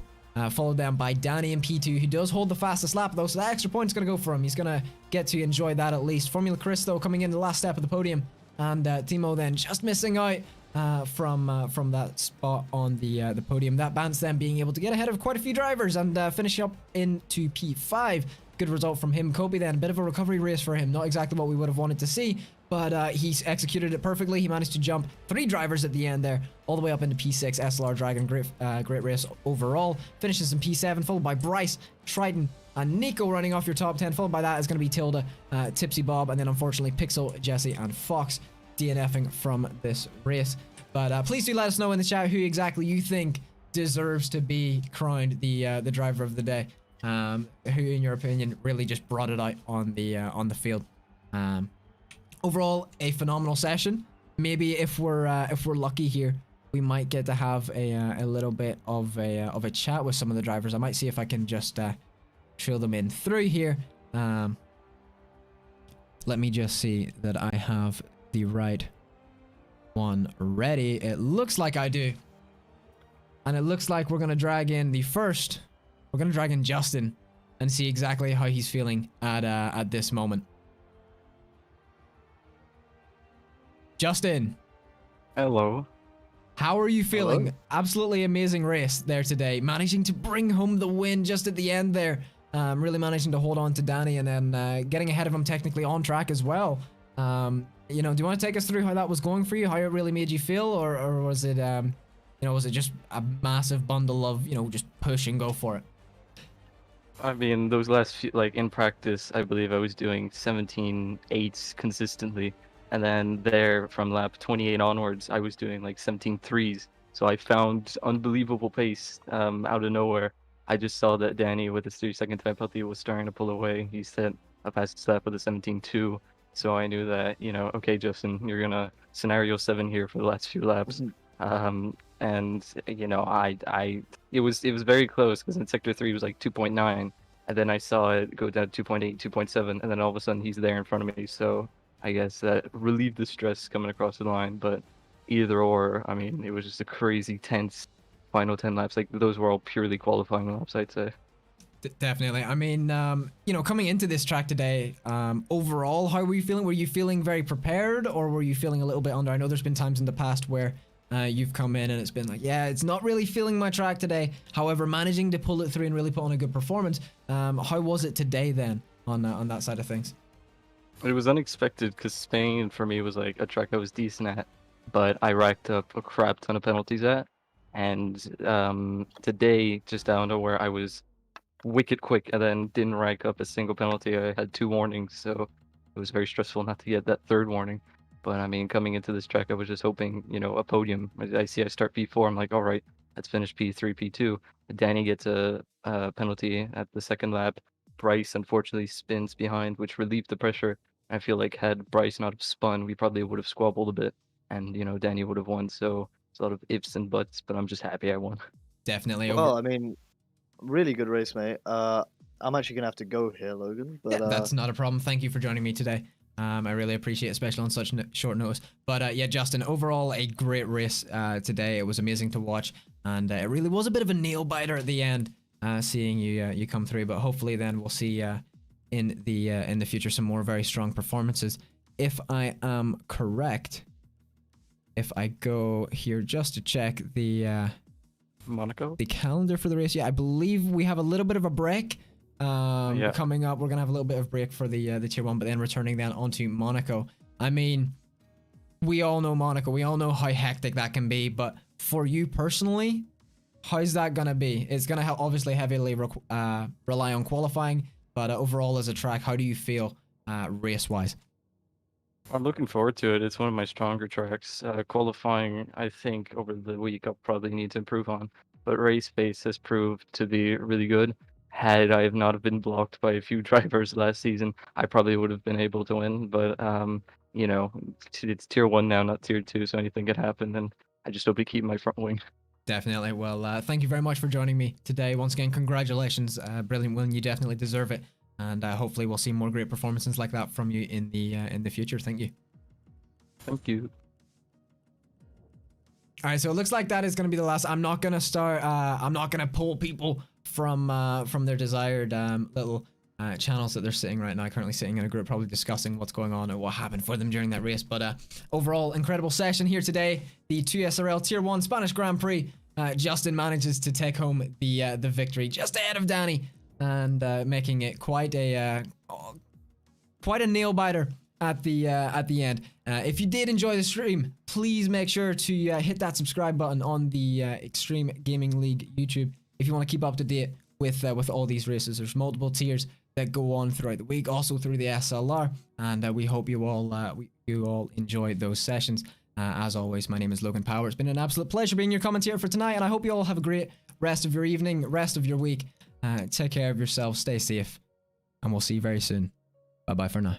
Followed down by Danny in P2, who does hold the fastest lap, though, so that extra point is going to go for him. He's going to get to enjoy that at least. Formula Chris, though, coming in the last step of the podium. And Timo then just missing out from that spot on the podium. That Bance then being able to get ahead of quite a few drivers and finish up into P5. Good result from him. Kopi then, a bit of a recovery race for him. Not exactly what we would have wanted to see, but he's executed it perfectly. He managed to jump 3 drivers at the end there, all the way up into P6. SLR Dragon, great race overall. Finishes in P7, followed by Bryce, Triton, and Nico running off your top 10. Followed by that is going to be Tilda, Tipsy Bob, and then unfortunately Pixel, Jesse, and Fox DNFing from this race. But please do let us know in the chat who exactly you think deserves to be crowned the driver of the day. Who, in your opinion, really just brought it out on the field. Overall, a phenomenal session. Maybe if we're lucky here, we might get to have a little bit of a chat with some of the drivers. I might see if I can just trail them in through here. Let me just see that I have the right one ready. It looks like I do, and it looks like we're gonna drag in the first. We're gonna drag in Justin and see exactly how he's feeling at this moment. Justin. Hello. How are you feeling? Hello. Absolutely amazing race there today. Managing to bring home the win just at the end there. Really managing to hold on to Danny and then getting ahead of him technically on track as well. You know, do you want to take us through how that was going for you? How it really made you feel? Or was it, you know, was it just a massive bundle of, you know, just push and go for it? I mean, those last few, like in practice, I believe I was doing 17.8s consistently. And then there from lap 28 onwards, I was doing like 17.3s. So I found unbelievable pace out of nowhere. I just saw that Danny with his 3-second time penalty was starting to pull away. He set a fast lap with a 17.2. So I knew that, you know, okay, Justin, you're going to scenario 7 here for the last few laps. And you know, it was very close because in sector 3 it was like 2.9, and then I saw it go down 2.8, 2.7, and then all of a sudden he's there in front of me. So I guess that relieved the stress coming across the line. But either or, I mean, it was just a crazy tense final 10 laps. Like those were all purely qualifying laps, I'd say. Definitely. I mean, you know, coming into this track today, overall, how were you feeling? Were you feeling very prepared, or were you feeling a little bit under? I know there's been times in the past where you've come in and it's been like, yeah, it's not really feeling my track today. However, managing to pull it through and really put on a good performance. How was it today then on that side of things? It was unexpected because Spain for me was like a track I was decent at, but I racked up a crap ton of penalties at. And today, just down to where I was wicked quick and then didn't rack up a single penalty. I had 2 warnings, so it was very stressful not to get that third warning. But I mean, coming into this track, I was just hoping, a podium. I see I start P4. I'm like, all right, let's finish P3, P2. Danny gets a penalty at the second lap. Bryce unfortunately spins behind, which relieved the pressure. I feel like had Bryce not have spun, we probably would have squabbled a bit, and Danny would have won. So it's a lot of ifs and buts, but I'm just happy I won. Definitely. Well, I mean, really good race, mate. I'm actually gonna have to go here, Logan. But Yeah, that's not a problem. Thank you for joining me today. I really appreciate it, especially on such short notice. But yeah, Justin, overall a great race today. It was amazing to watch, and it really was a bit of a nail biter at the end, seeing you come through. But hopefully, then we'll see in the future some more very strong performances. If I am correct, if I go here just to check the Monaco? the calendar for the race, yeah, I believe we have a little bit of a break. Coming up, we're gonna have a little bit of break for the tier 1, but then returning then onto Monaco. I mean, we all know Monaco, we all know how hectic that can be, but for you personally, how's that gonna be? It's gonna obviously heavily rely on qualifying, but overall as a track, how do you feel race wise? I'm looking forward to it. It's one of my stronger tracks. Qualifying, I think, over the week I'll probably need to improve on, but race pace has proved to be really good. Had I have not been blocked by a few drivers last season, I probably would have been able to win. But it's tier 1 now, not tier 2, so anything could happen. And I just hope to keep my front wing. Definitely. Well, thank you very much for joining me today. Once again, congratulations. Brilliant win. You definitely deserve it. And hopefully we'll see more great performances like that from you in the future. Thank you. Thank you. All right, so it looks like that is going to be the last. I'm not going to start. I'm not going to pull people from their desired little channels that they're sitting right now, currently sitting in a group, probably discussing what's going on and what happened for them during that race. But overall, incredible session here today. The 2 SRL Tier 1 Spanish Grand Prix. Justin manages to take home the victory just ahead of Danny, and making it quite a nail biter at the end. If you did enjoy the stream, please make sure to hit that subscribe button on the Extreme Gaming League YouTube if you want to keep up to date with all these races. There's multiple tiers that go on throughout the week, also through the SLR, and we hope you all enjoy those sessions. As always, my name is Logan Power. It's been an absolute pleasure being your commentator for tonight, and I hope you all have a great rest of your evening, rest of your week. Take care of yourselves, stay safe, and we'll see you very soon. Bye bye for now.